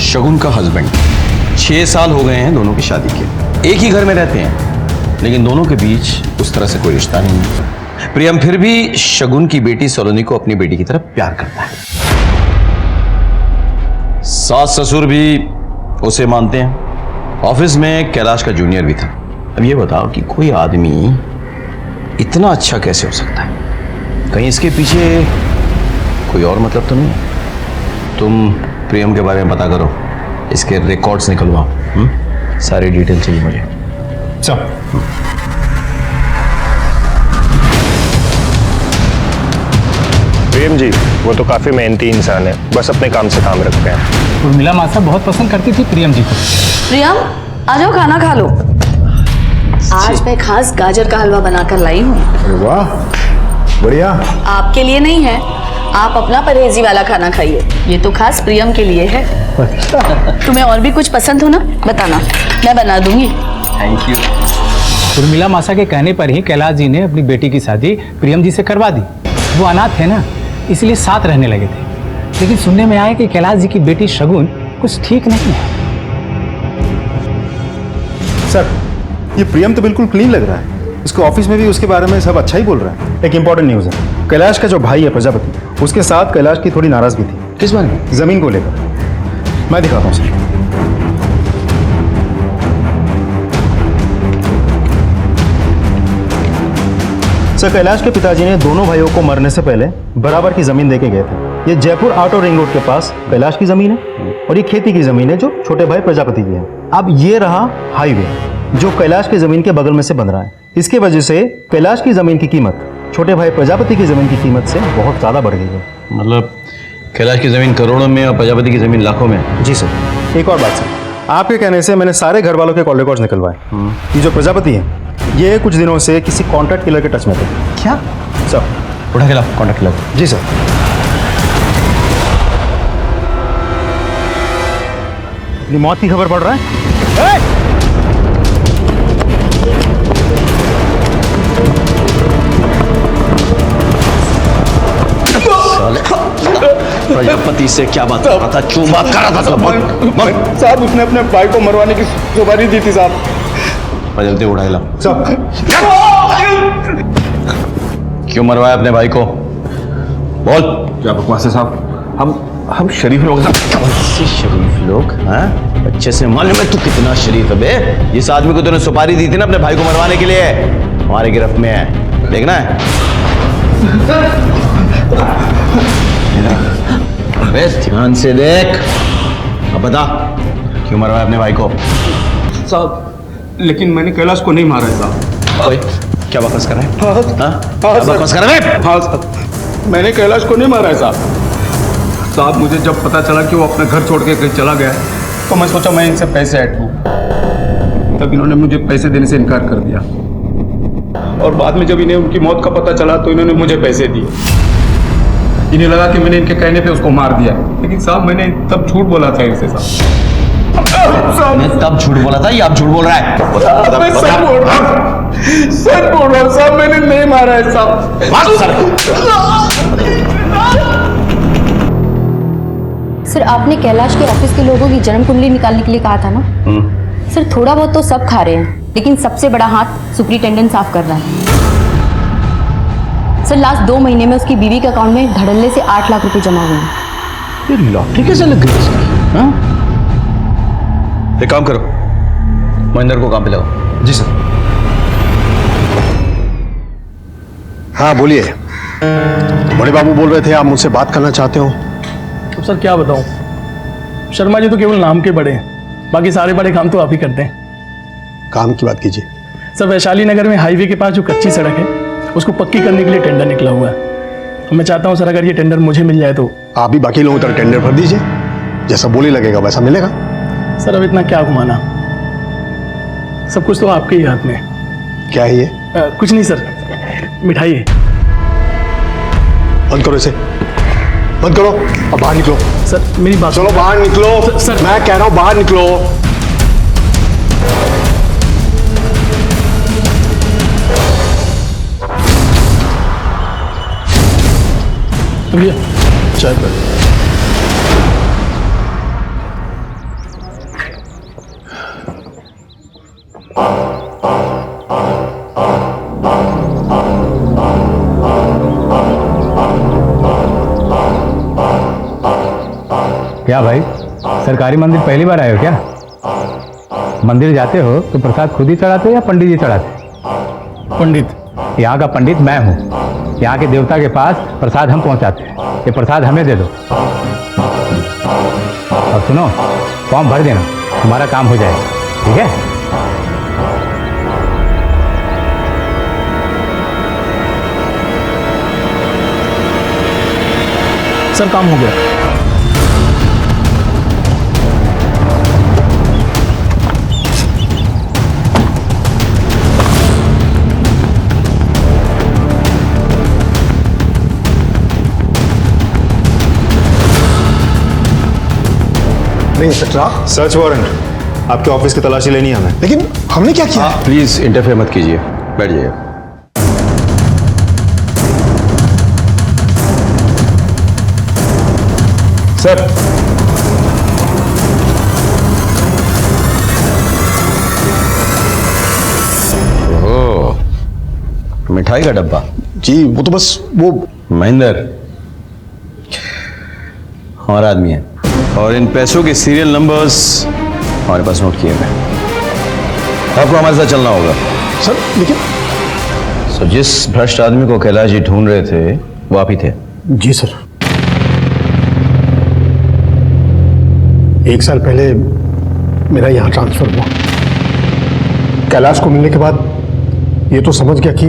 Speaker 9: शगुन का हस्बैंड, 6 साल हो गए हैं दोनों की शादी के। एक ही घर में रहते हैं, लेकिन दोनों के बीच उस तरह से कोई रिश्ता नहीं है। प्रियम फिर भी शगुन की बेटी सलोनी को अपनी बेटी की तरफ प्यार करता है। सास ससुर भी उसे मानते हैं। ऑफिस में कैलाश का जूनियर भी था। अब ये बताओ कि कोई आदमी इतना अच्छा कैसे हो सकता है? कहीं इसके पीछे कोई और मतलब तो नहीं है? तुम प्रियम के बारे में पता करो, इसके रिकॉर्ड्स निकलवाओ। सारी डिटेल चाहिए मुझे।
Speaker 1: चल।
Speaker 13: प्रेम जी वो तो काफी मेहनती इंसान है, बस अपने काम से काम रखते हैं।
Speaker 2: उर्मिला मासा बहुत पसंद करती थी प्रियम जी को।
Speaker 3: प्रियम आ जाओ, खाना खा लो। आज मैं खास गाजर का हलवा बनाकर लाई हूँ।
Speaker 8: वाह बढ़िया।
Speaker 3: आपके लिए नहीं है, आप अपना परहेजी वाला खाना खाइए, ये तो खास प्रियम के लिए है। तुम्हें और भी कुछ पसंद हो ना, बताना, मैं बना दूंगी।
Speaker 2: Thank you. उर्मिला मासा के कहने पर ही कैलाश जी ने अपनी बेटी की शादी प्रियम जी से करवा दी। वो अनाथ है ना, इसलिए साथ रहने लगे थे। लेकिन सुनने में आया कि कैलाश जी की बेटी शगुन कुछ ठीक नहीं है।
Speaker 1: सर ये प्रियम तो बिल्कुल क्लीन लग रहा है, उसके ऑफिस में भी उसके बारे में सब अच्छा ही बोल रहा है। एक इंपॉर्टेंट न्यूज़ है, कैलाश का जो भाई है प्रजापति, उसके साथ कैलाश की थोड़ी नाराजगी थी।
Speaker 9: किस बारे में?
Speaker 1: जमीन को लेकर। मैं दिखाता हूँ सर। सर कैलाश के पिताजी ने दोनों भाइयों को मरने से पहले बराबर की जमीन देके गए थे। ये जयपुर आउटर रिंग रोड के पास कैलाश की जमीन है और ये खेती की जमीन है जो छोटे भाई प्रजापति की है। अब ये रहा हाईवे जो कैलाश की जमीन के बगल में से बन रहा है। इसके वजह से कैलाश की जमीन की कीमत छोटे भाई प्रजापति की जमीन की कीमत से बहुत ज्यादा बढ़ गई है।
Speaker 9: मतलब कैलाश की जमीन करोड़ों में और प्रजापति की जमीन लाखों में?
Speaker 1: जी सर। एक और बात सर, आपके कहने से मैंने सारे घर वालों के कॉल रिकॉर्ड्स निकलवाए। ये जो प्रजापति है ये कुछ दिनों से किसी कॉन्ट्रैक्ट किलर के टच में थे।
Speaker 9: क्या
Speaker 1: सर?
Speaker 9: उठा के लाओ कॉन्ट्रैक्ट किलर।
Speaker 1: जी सर। अपनी मौत की खबर पड़ रहा है।
Speaker 9: प्रजापति से क्या बात कर रहा था, क्यों बात कर रहा था?
Speaker 13: साहब उसने अपने भाई को मरवाने की सुपारी दी थी साहब।
Speaker 9: प्रजापति उठा के लाओ। क्यों मरवाया अपने भाई को? बोल।
Speaker 4: क्या बकवास है साहब? हम शरीफ लोग।
Speaker 9: कौन से शरीफ लोग? हाँ अच्छे से मालूम है तू कितना शरीफ है बे। जिस आदमी को तूने सुपारी दी थी ना अपने भाई को मरवाने के लिए, हमारे गिरफ्त में है, देखना है। अबे ध्यान से देख, अब बता क्यों मरवाया अपने भाई को?
Speaker 13: साहब लेकिन मैंने कैलाश को नहीं मारा है साहब।
Speaker 9: ओए क्या बकवास कर रहा है?
Speaker 13: हाँ
Speaker 9: बकवास कर रहा है?
Speaker 13: हाँ साहब मैंने कैलाश को नहीं मारा है साहब। साहब मुझे जब पता चला कि वो अपने घर छोड़ के कहीं चला गया तो मैं सोचा मैं इनसे पैसे ऐंठ लूं, तब इन्होंने मुझे पैसे देने से इनकार कर दिया और बाद में जब इन्हें उनकी मौत का पता चला तो इन्होंने मुझे पैसे दिए। इन्हें लगा कि मैंने इनके कहने पे उसको मार दिया, लेकिन साहब मैंने तब झूठ बोला था इनसे साहब।
Speaker 9: मैं तब झूठ बोला था या अब झूठ बोल रहा है?
Speaker 13: मैं सच बोल रहा हूँ, सच बोल रहा हूँ साहब, मैंने नहीं मारा है साहब।
Speaker 11: सर आपने कैलाश के ऑफिस के लोगों की जन्म कुंडली निकालने के लिए कहा था ना? सर थोड़ा बहुत तो सब खा रहे हैं, लेकिन सबसे बड़ा हाथ सुपरिटेंडेंट साफ कर रहा है। सर लास्ट 2 महीने में उसकी बीवी के अकाउंट में धड़ल्ले से 8 लाख रुपए जमा हुए हैं।
Speaker 9: ये लॉटरी कैसे लग गई इसकी? हाँ? एक काम करो, महेंद्र को काम पे लगाओ।
Speaker 1: जी सर।
Speaker 15: हाँ बोलिए। बड़े बाबू बोल रहे थे आप मुझसे बात करना चाहते हो।
Speaker 20: तो सर क्या बताऊं, शर्मा जी तो केवल नाम के बड़े हैं, बाकी सारे बड़े काम तो आप ही करते हैं।
Speaker 15: काम की बात कीजिए।
Speaker 20: सर वैशाली नगर में हाईवे के पास जो कच्ची सड़क है उसको पक्की करने के लिए टेंडर निकला हुआ है। मैं चाहता हूं सर अगर ये टेंडर मुझे मिल जाए तो।
Speaker 15: आप भी बाकी लोगों तरह टेंडर भर दीजिए, जैसा बोली लगेगा वैसा मिलेगा।
Speaker 20: सर अब इतना क्या घुमाना, सब कुछ तो आपके ही हाथ में।
Speaker 15: क्या है ये?
Speaker 20: कुछ नहीं सर, मिठाई है।
Speaker 15: बंद करो इसे, बंद करो। अब बाहर निकलो।
Speaker 20: सर मेरी बात,
Speaker 15: चलो बाहर निकलो।
Speaker 20: सर
Speaker 15: मैं कह रहा हूं बाहर निकलो।
Speaker 20: भैया चाय पर।
Speaker 2: क्या भाई सरकारी मंदिर पहली बार आए हो क्या? मंदिर जाते हो तो प्रसाद खुद ही चढ़ाते या पंडित जी चढ़ाते?
Speaker 20: पंडित।
Speaker 2: यहाँ का पंडित मैं हूँ, यहाँ के देवता के पास प्रसाद हम पहुँचाते हैं। ये प्रसाद हमें दे दो। और सुनो, फॉर्म भर देना, हमारा काम हो जाएगा, ठीक है?
Speaker 20: सर काम हो गया।
Speaker 15: नहीं इंस्पेक्टर,
Speaker 1: सर्च वारंट, आपके ऑफिस की तलाशी लेनी है हमें।
Speaker 15: लेकिन हमने क्या किया?
Speaker 9: प्लीज इंटरफेयर मत कीजिए, बैठ जाइए।
Speaker 1: सर,
Speaker 9: ओह, मिठाई का डब्बा?
Speaker 15: जी वो तो बस वो
Speaker 9: महेंद्र हमारा आदमी है और इन पैसों के सीरियल नंबर्स हमारे पास नोट किए गए। आपको हमारे साथ चलना होगा।
Speaker 15: सर लेकिन
Speaker 9: सो जिस भ्रष्ट आदमी को कैलाश जी ढूंढ रहे थे वो आप ही थे?
Speaker 15: जी सर। 1 साल पहले मेरा यहाँ ट्रांसफर हुआ। कैलाश को मिलने के बाद ये तो समझ गया कि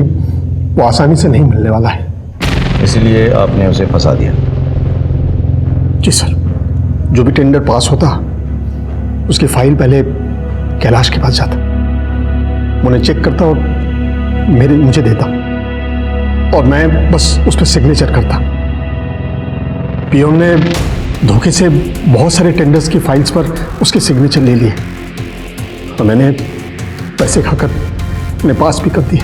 Speaker 15: वो आसानी से नहीं मिलने वाला है,
Speaker 9: इसलिए आपने उसे फंसा दिया।
Speaker 15: जी सर। जो भी टेंडर पास होता उसकी फाइल पहले कैलाश के पास जाता, उन्हें चेक करता और मुझे देता और मैं बस उस पर सिग्नेचर करता। पीएम ने धोखे से बहुत सारे टेंडर्स की फाइल्स पर उसके सिग्नेचर ले लिए और मैंने पैसे खाकर उन्हें पास भी कर दिए।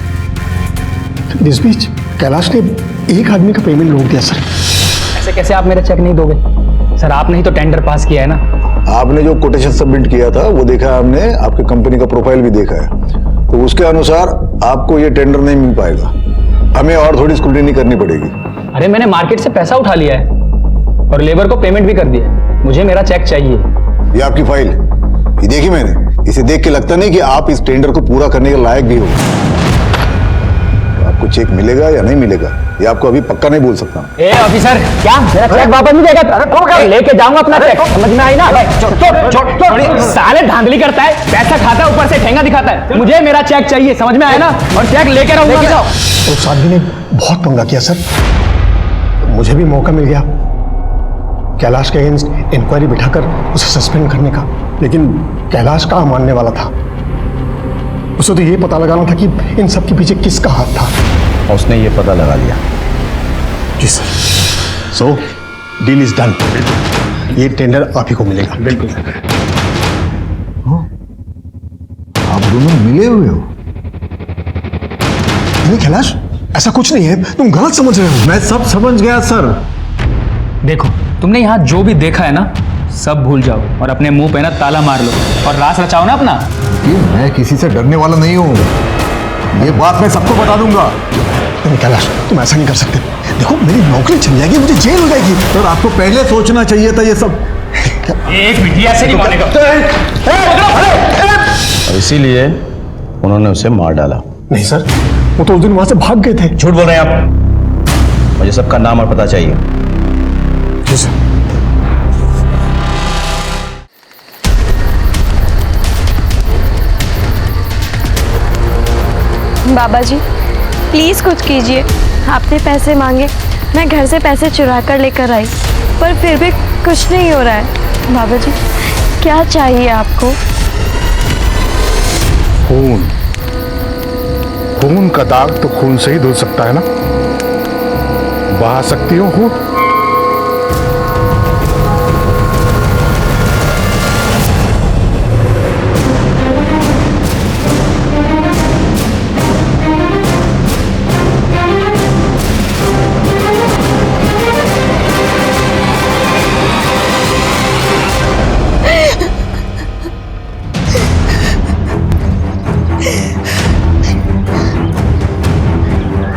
Speaker 15: लेकिन इस बीच कैलाश ने एक आदमी का पेमेंट रोक दिया सर।
Speaker 10: ऐसे कैसे आप मेरा चेक नहीं दोगे सर? आपने ही तो टेंडर पास किया है ना।
Speaker 8: आपने जो कोटेशन सबमिट किया था वो देखा है हमने, आपके कंपनी का प्रोफाइल भी देखा है, तो उसके अनुसार आपको ये टेंडर नहीं मिल पाएगा। हमें और थोड़ी स्क्रूटिनी करनी पड़ेगी।
Speaker 10: अरे मैंने मार्केट से पैसा उठा लिया है और लेबर को पेमेंट भी कर दिया। मुझे मेरा चेक चाहिए।
Speaker 8: ये आपकी फाइल, ये देखी मैंने, इसे देख के लगता नहीं कि आप इस टेंडर को पूरा करने के लायक भी हो। आपको चेक मिलेगा या नहीं मिलेगा ये आपको अभी पक्का नहीं बोल सकता।
Speaker 10: ए ऑफिसर, क्या मेरा चेक वापस नहीं देगा? लेके जाऊंगा अपना चेक, समझ में आई ना? साले धांधली करता है, पैसा खाता है, ऊपर से ठेंगा दिखाता है। मुझे मेरा चेक चाहिए, समझ में आया ना? और चेक लेके रहूंगा।
Speaker 15: उस आदमी ने बहुत पंगा किया सर, मुझे भी मौका मिल गया कैलाश के अगेंस्ट इंक्वायरी बिठाकर उसे सस्पेंड करने का, लेकिन कैलाश कहाँ मानने वाला था। उसे तो ये पता लगाना था कि इन सब के पीछे किसका हाथ था।
Speaker 9: उसने ये पता लगा लिया।
Speaker 15: जी sir. So deal is done. ये टेंडर आप ही को मिलेगा।
Speaker 20: बिल्कुल।
Speaker 8: आप दोनों मिले हुए हो?
Speaker 15: नहीं कैलाश, ऐसा कुछ नहीं है, तुम गलत समझ रहे हो।
Speaker 8: मैं सब समझ गया सर।
Speaker 10: देखो, तुमने यहाँ जो भी देखा है ना, सब भूल जाओ और अपने मुंह पे ना ताला मार लो और रास रचाओ ना अपना।
Speaker 8: ये मैं किसी से डरने वाला नहीं हूँ, ये बात मैं सबको बता दूंगा।
Speaker 15: नहीं कैलाश, तुम ऐसा नहीं कर सकते। देखो मेरी नौकरी चली जाएगी, मुझे जेल हो जाएगी।
Speaker 8: सर आपको पहले सोचना चाहिए था ये सब।
Speaker 10: एक मिनट, ऐसे नहीं मानेगा।
Speaker 9: और इसीलिए उन्होंने उसे मार डाला।
Speaker 15: नहीं सर, वो तो उस दिन वहां से भाग गए थे।
Speaker 9: झूठ बोल रहे हैं आप। मुझे सबका नाम और पता चाहिए।
Speaker 15: जी सर।
Speaker 5: बाबा जी प्लीज़ कुछ कीजिए। आपने पैसे मांगे, मैं घर से पैसे चुरा कर लेकर आई, पर फिर भी कुछ नहीं हो रहा है। बाबा जी क्या चाहिए आपको?
Speaker 8: खून, खून का दाग तो खून से ही धुल सकता है ना? बहा सकती हो खून?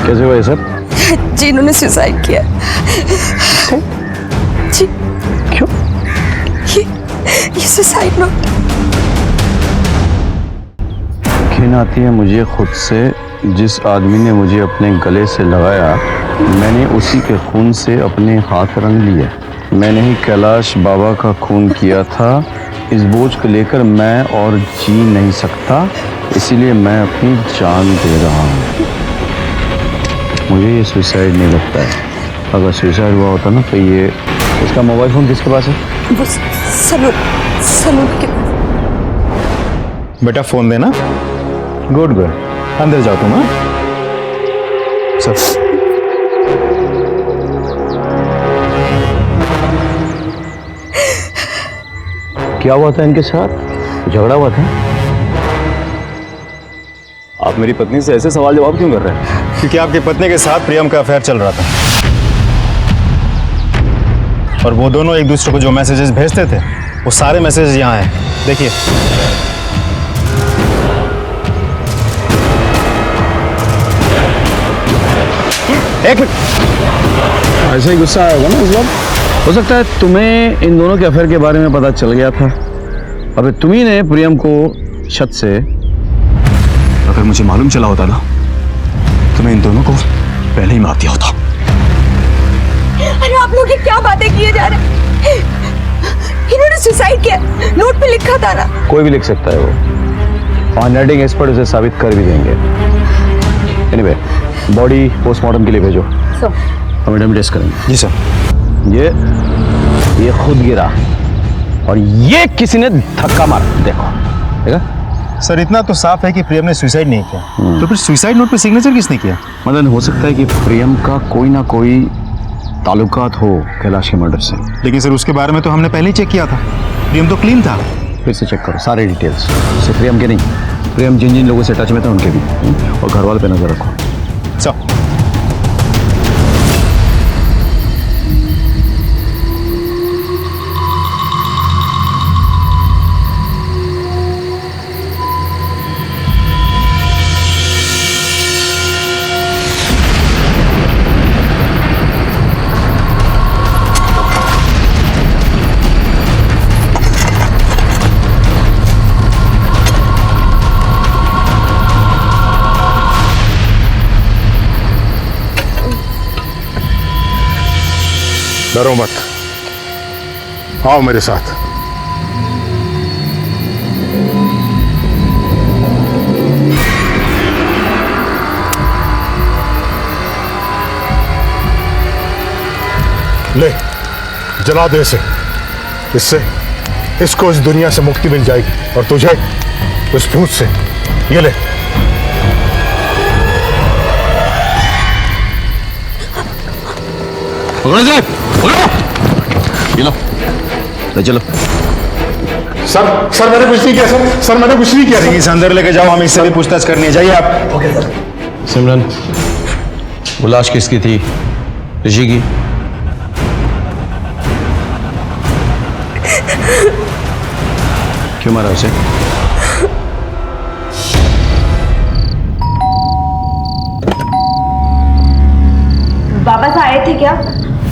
Speaker 9: कैसे हुआ ये सब?
Speaker 12: जी इन्होंने सुसाइड किया। जी क्यों? ये सुसाइड नोट।
Speaker 9: घिन आती है मुझे खुद से। जिस आदमी ने मुझे अपने गले से लगाया, मैंने उसी के खून से अपने हाथ रंग लिए। मैंने ही कैलाश बाबा का खून किया था। इस बोझ को लेकर मैं और जी नहीं सकता, इसीलिए मैं अपनी जान दे रहा हूँ। मुझे ये सुसाइड नहीं लगता है। अगर सुसाइड हुआ होता ना तो ये इसका मोबाइल फोन किसके पास है?
Speaker 12: वो सलून के पास।
Speaker 1: बेटा फोन देना। गुड गुड, अंदर जाओ तुम। हाँ सब
Speaker 9: क्या हुआ था इनके साथ? झगड़ा हुआ था?
Speaker 1: आप मेरी पत्नी से ऐसे सवाल जवाब क्यों कर रहे हैं? क्योंकि आपकी पत्नी के साथ प्रियम का अफेयर चल रहा था और वो दोनों एक दूसरे को जो मैसेजेस भेजते थे वो सारे मैसेजेस यहाँ हैं, देखिए।
Speaker 9: एक मिनट, ऐसा ही गुस्सा आएगा ना इस बार। हो सकता है तुम्हें इन दोनों के अफेयर के बारे में पता चल गया था। अबे तुम्ही ने प्रियम को छत से,
Speaker 1: अगर मुझे मालूम चला होता ना तो मैं इन दोनों को पहले ही मार दिया होता।
Speaker 12: अरे आप लोग ये क्या बातें किए जा रहे हैं? इन्होंने सुसाइड किया, नोट पे लिखा था ना।
Speaker 9: कोई भी लिख सकता है वो, और नर्डिंग एक्सपर्ट उसे साबित कर भी देंगे। एनीवे, बॉडी पोस्टमार्टम के लिए भेजो। हम एडम टेस्ट करेंगे।
Speaker 1: जी सर।
Speaker 9: ये खुद गिरा और ये किसी ने धक्का मारा, देखो। देखा
Speaker 1: सर, इतना तो साफ है कि प्रियम ने सुसाइड नहीं किया, तो फिर सुसाइड नोट पे सिग्नेचर किसने किया?
Speaker 9: मतलब हो सकता है कि प्रियम का कोई ना कोई ताल्लुकात हो कैलाश के मर्डर से।
Speaker 1: लेकिन सर उसके बारे में तो हमने पहले ही चेक किया था, प्रियम तो क्लीन था।
Speaker 9: फिर से चेक करो सारे डिटेल्स, सिर्फ प्रियम के नहीं, प्रियम जिन जिन लोगों से टच में था उनके भी, और घर वाले पे नजर रखो।
Speaker 1: सब
Speaker 8: डरो मत, आओ मेरे साथ। ले, जला दे इसे। इससे इसको इस दुनिया से मुक्ति मिल जाएगी और तुझे उस भूत से। ये ले।
Speaker 9: चलो।
Speaker 8: सर मैंने कुछ नहीं किया सर मैंने कुछ नहीं किया।
Speaker 1: इसे अंदर लेके जाओ, हमें इससे भी पूछताछ करनी है। जाइए आप।
Speaker 8: Okay sir.
Speaker 9: सिमरन, वो लाश किसकी थी? ऋषि की? क्यों मारा उसे?
Speaker 5: बाबा साहब आए थे क्या?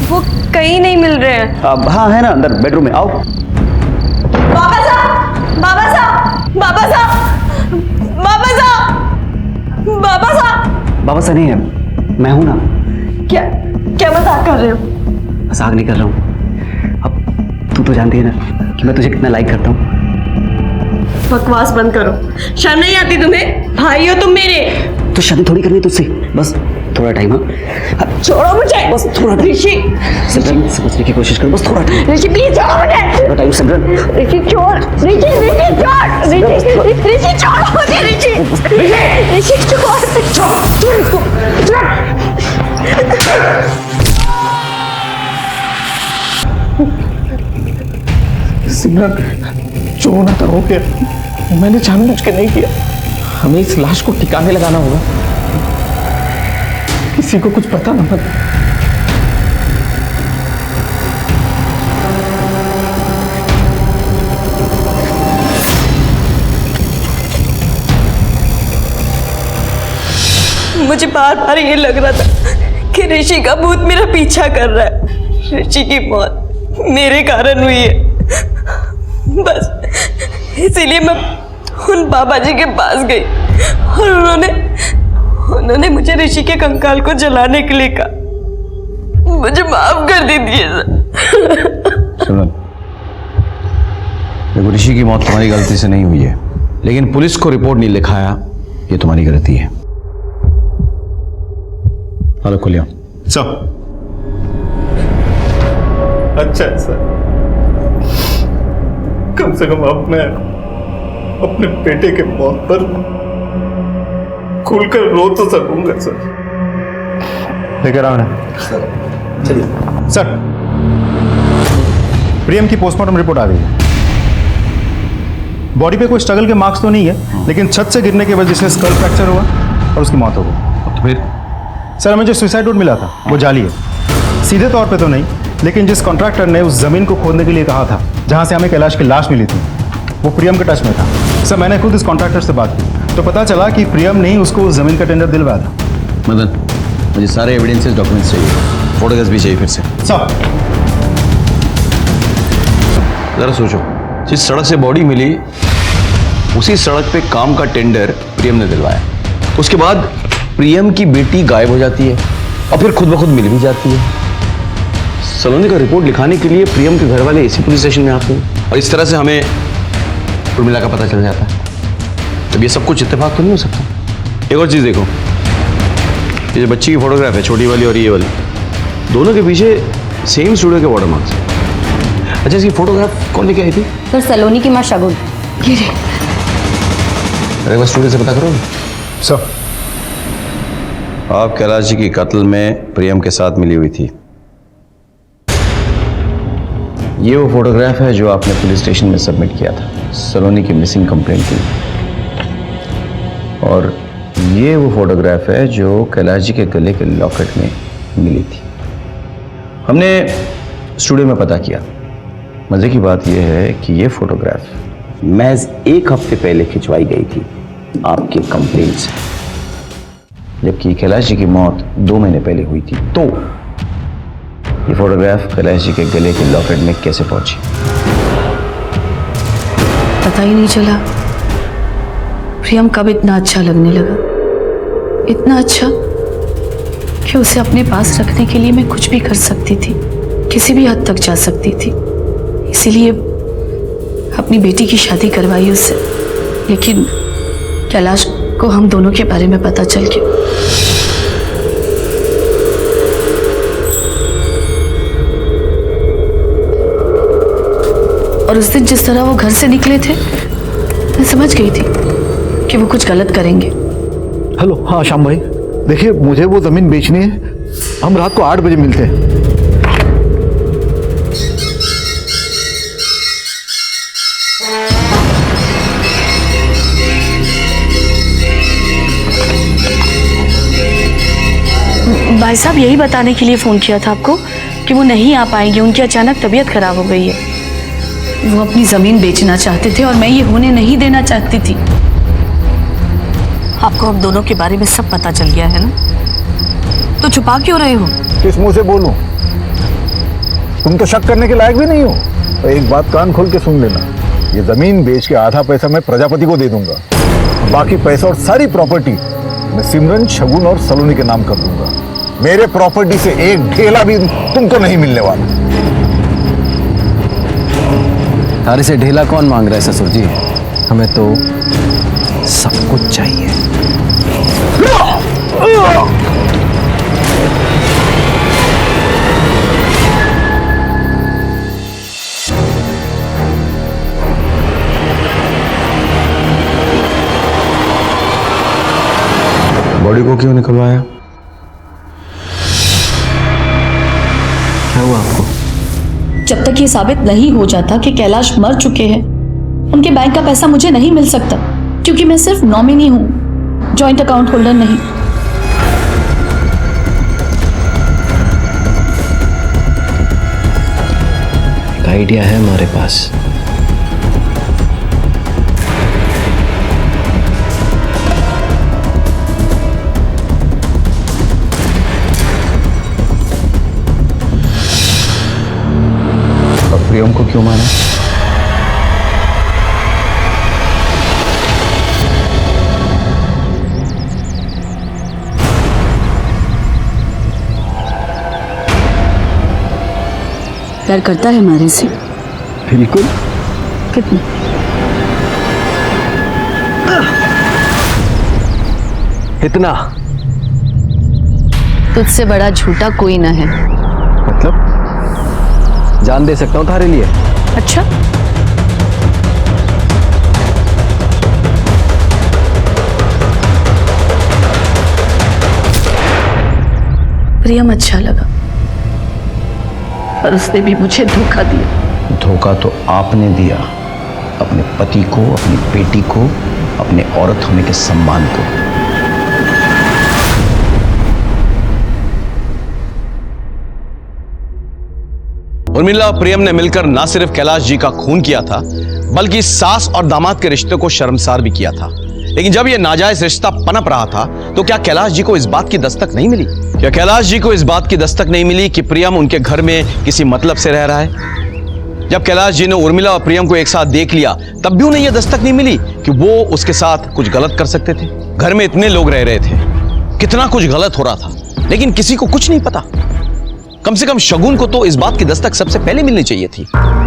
Speaker 5: वो कहीं नहीं मिल रहे हैं।
Speaker 14: हाँ है ना, अंदर बेडरूम में, आओ।
Speaker 12: बाबा साहब, बाबा साहब, बाबा साहब, बाबा साहब, बाबा साहब।
Speaker 14: बाबा साहब नहीं है, मैं हूं ना।
Speaker 12: क्या क्या मजाक कर रहे हो?
Speaker 14: मजाक नहीं कर रहा हूं। अब तू तो जानती है ना कि मैं तुझे कितना लाइक करता हूँ।
Speaker 12: बकवास बंद करो, शर्म नहीं आती तुम्हें? भाई हो तुम मेरे।
Speaker 14: तो शादी थोड़ी करनी तुझसे, बस थोड़ा टाइम। हाँ
Speaker 12: छोड़ो मुझे,
Speaker 14: बस थोड़ा टाइम।
Speaker 12: ऋषि,
Speaker 14: सिमरन समझने की कोशिश कर, बस थोड़ा टाइम।
Speaker 12: ऋषि प्लीज छोड़ो मुझे।
Speaker 14: थोड़ा टाइम सिमरन।
Speaker 12: ऋषि छोड़, ऋषि छोड़ो मुझे। ऋषि छोड़।
Speaker 20: सिमरन, जो होना था हो गया। मैंने जानबूझ के नहीं किया। हमें इस लाश को ठिकाने लगाना होगा, किसी को कुछ पता ना मत।
Speaker 12: मुझे बार बार ये लग रहा था कि ऋषि का भूत मेरा पीछा कर रहा है। ऋषि की मौत मेरे कारण हुई है, बस इसीलिए मैं उन बाबा जी के पास गई और उन्होंने मुझे ऋषि के कंकाल को जलाने के लिए कहा। मुझे माफ कर दीजिए सर।
Speaker 9: सुनो, देखो ऋषि की मौत तुम्हारी गलती से नहीं हुई है, लेकिन पुलिस को रिपोर्ट नहीं लिखाया, ये तुम्हारी गलती है। हेलो खुलिया
Speaker 1: सर।
Speaker 13: अच्छा है सर, कम से कम अब मैं अपने बेटे के मौत पर खुलकर रो तो सकूंगा सर।
Speaker 1: लेकर आओ ना चलिए। सर, प्रियम की पोस्टमार्टम रिपोर्ट आ गई है। बॉडी पे कोई स्ट्रगल के मार्क्स तो नहीं है, लेकिन छत से गिरने की वजह से स्कल फ्रैक्चर हुआ और उसकी मौत हो गई।
Speaker 9: तो फिर
Speaker 1: सर, हमें जो सुसाइड नोट मिला था वो जाली है। सीधे तौर पे तो नहीं, लेकिन जिस कॉन्ट्रैक्टर ने उस जमीन को खोदने के लिए कहा था जहां से हमें कैलाश की लाश मिली थी, वो प्रियम के टच में था। सर, मैंने खुद इस कॉन्ट्रैक्टर से बात की तो पता चला कि प्रियम ने ही उसको उस जमीन का टेंडर दिलवाया था।
Speaker 9: मदन, मुझे सारे एविडेंसेस डॉक्यूमेंट्स चाहिए, फोटोग्राफ्स भी चाहिए फिर से।
Speaker 1: सर,
Speaker 9: जरा सोचो, जिस सड़क से बॉडी मिली उसी सड़क पे काम का टेंडर प्रियम ने दिलवाया। उसके बाद प्रियम की बेटी गायब हो जाती है और फिर खुद ब खुद मिल भी जाती है। सलोनी का रिपोर्ट लिखाने के लिए प्रियम के घर वाले इसी पुलिस स्टेशन में आते हैं और इस तरह से हमें उर्मिला का पता चल जाता है। तब ये सब कुछ इत्तेफाक तो नहीं हो सकता। एक और चीज देखो, ये जो बच्ची की फोटोग्राफ है, छोटी वाली और ये वाली, दोनों के पीछे सेम स्टूडियो के वाटर मार्क्स। अच्छा, इसकी फोटोग्राफ कौन लेके आई थी?
Speaker 11: सर, सलोनी की माँ शगुन।
Speaker 9: अरे बस स्टूडियो से पता करो।
Speaker 1: सर,
Speaker 9: आप कैलाश जी की कत्ल में प्रियम के साथ मिली हुई थी। ये वो फोटोग्राफ है जो आपने पुलिस स्टेशन में सबमिट किया था सलोनी की मिसिंग कंप्लेंट के लिए, और ये वो फोटोग्राफ है जो कैलाश जी के गले के लॉकेट में मिली थी। हमने स्टूडियो में पता किया। मजे की बात यह है कि ये फोटोग्राफ महज 1 हफ्ते पहले खिंचवाई गई थी आपके कंप्लेंट से, जबकि कैलाश जी की मौत 2 महीने पहले हुई थी। तो ये फोटोग्राफ कैलाश जी के गले के लॉकेट में कैसे पहुंची?
Speaker 3: पता ही नहीं चला प्रियम कब इतना अच्छा लगने लगा, इतना अच्छा कि उसे अपने पास रखने के लिए मैं कुछ भी कर सकती थी, किसी भी हद तक जा सकती थी। इसीलिए अपनी बेटी की शादी करवाई उससे, लेकिन कैलाश को हम दोनों के बारे में पता चल गया। और उस दिन जिस तरह वो घर से निकले थे, मैं समझ गई थी कि वो कुछ गलत करेंगे।
Speaker 8: हेलो, हाँ श्याम भाई, देखिए मुझे वो जमीन बेचनी है। हम रात को 8 बजे मिलते हैं।
Speaker 3: भाई साहब, यही बताने के लिए फोन किया था आपको कि वो नहीं आ पाएंगे, उनकी अचानक तबीयत खराब हो गई है। वो अपनी जमीन बेचना चाहते थे और मैं ये होने नहीं देना चाहती थी। आपको हम दोनों के बारे में सब पता चल गया है ना, तो छुपा क्यों रहे हो?
Speaker 8: किस मुंह से बोलूं? तुम तो शक करने के लायक भी नहीं हो। तो एक बात कान खोल के सुन लेना, ये जमीन बेच के आधा पैसा मैं प्रजापति को दे दूंगा, बाकी पैसा और सारी प्रॉपर्टी मैं सिमरन, शगुन और सलोनी के नाम कर दूंगा। मेरे प्रॉपर्टी से एक ढेला भी तुमको नहीं मिलने वाला।
Speaker 19: अरे से ढेला कौन मांग रहा है ससुर जी? हमें तो सब कुछ चाहिए।
Speaker 9: बॉडी को क्यों निकलवाया?
Speaker 19: क्या हुआ आपको?
Speaker 3: जब तक ये साबित नहीं हो जाता कि कैलाश मर चुके हैं, उनके बैंक का पैसा मुझे नहीं मिल सकता, क्योंकि मैं सिर्फ नॉमिनी हूं, जॉइंट अकाउंट होल्डर नहीं।
Speaker 19: एक आइडिया है हमारे पास।
Speaker 9: प्रियम को क्यों मारा?
Speaker 3: प्यार करता है हमारे से?
Speaker 19: बिल्कुल।
Speaker 3: कितना?
Speaker 19: इतना।
Speaker 3: तुझसे बड़ा झूठा कोई ना है।
Speaker 19: मतलब जान दे सकता हूँ तुम्हारे लिए।
Speaker 3: अच्छा, प्रियम अच्छा लगा, पर उसने भी मुझे धोखा दिया।
Speaker 16: धोखा तो आपने दिया, अपने पति को, अपनी बेटी को, अपने औरत होने के सम्मान को।
Speaker 9: उर्मिला और प्रियम ने मिलकर ना सिर्फ कैलाश जी का खून किया था, बल्कि सास और दामाद के रिश्ते को शर्मसार भी किया था। लेकिन जब यह नाजायज रिश्ता पनप रहा था, तो क्या कैलाश जी को इस बात की दस्तक नहीं मिली? क्या कैलाश जी को इस बात की दस्तक नहीं मिली कि प्रियम उनके घर में किसी मतलब से रह रहा है? जब कैलाश जी ने उर्मिला और प्रियम को एक साथ देख लिया, तब भी उन्हें यह दस्तक नहीं मिली कि वो उसके साथ कुछ गलत कर सकते थे। घर में इतने लोग रह रहे थे, कितना कुछ गलत हो रहा था, लेकिन किसी को कुछ नहीं पता। कम से कम शगुन को तो इस बात की दस्तक सबसे पहले मिलनी चाहिए थी।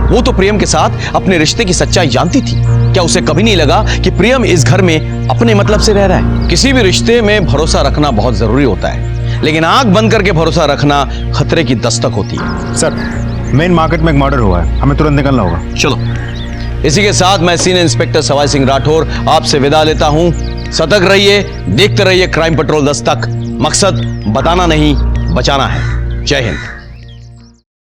Speaker 9: वो तो प्रियम के साथ अपने रिश्ते की सच्चाई जानती थी। क्या उसे कभी नहीं लगा कि प्रियम इस घर में अपने मतलब से रह रहा है? किसी भी रिश्ते में भरोसा रखना बहुत जरूरी होता है, लेकिन आंख बंद करके भरोसा रखना खतरे की दस्तक होती है।
Speaker 1: सर, मेन मार्केट में एक मर्डर हुआ है, हमें तुरंत निकलना होगा।
Speaker 9: चलो, इसी के साथ मैं सीनियर इंस्पेक्टर सवाई सिंह राठौर आपसे विदा लेता हूं। सतर्क रहिए, देखते रहिए क्राइम पेट्रोल दस्तक। मकसद बताना नहीं, बचाना है। जय हिंद।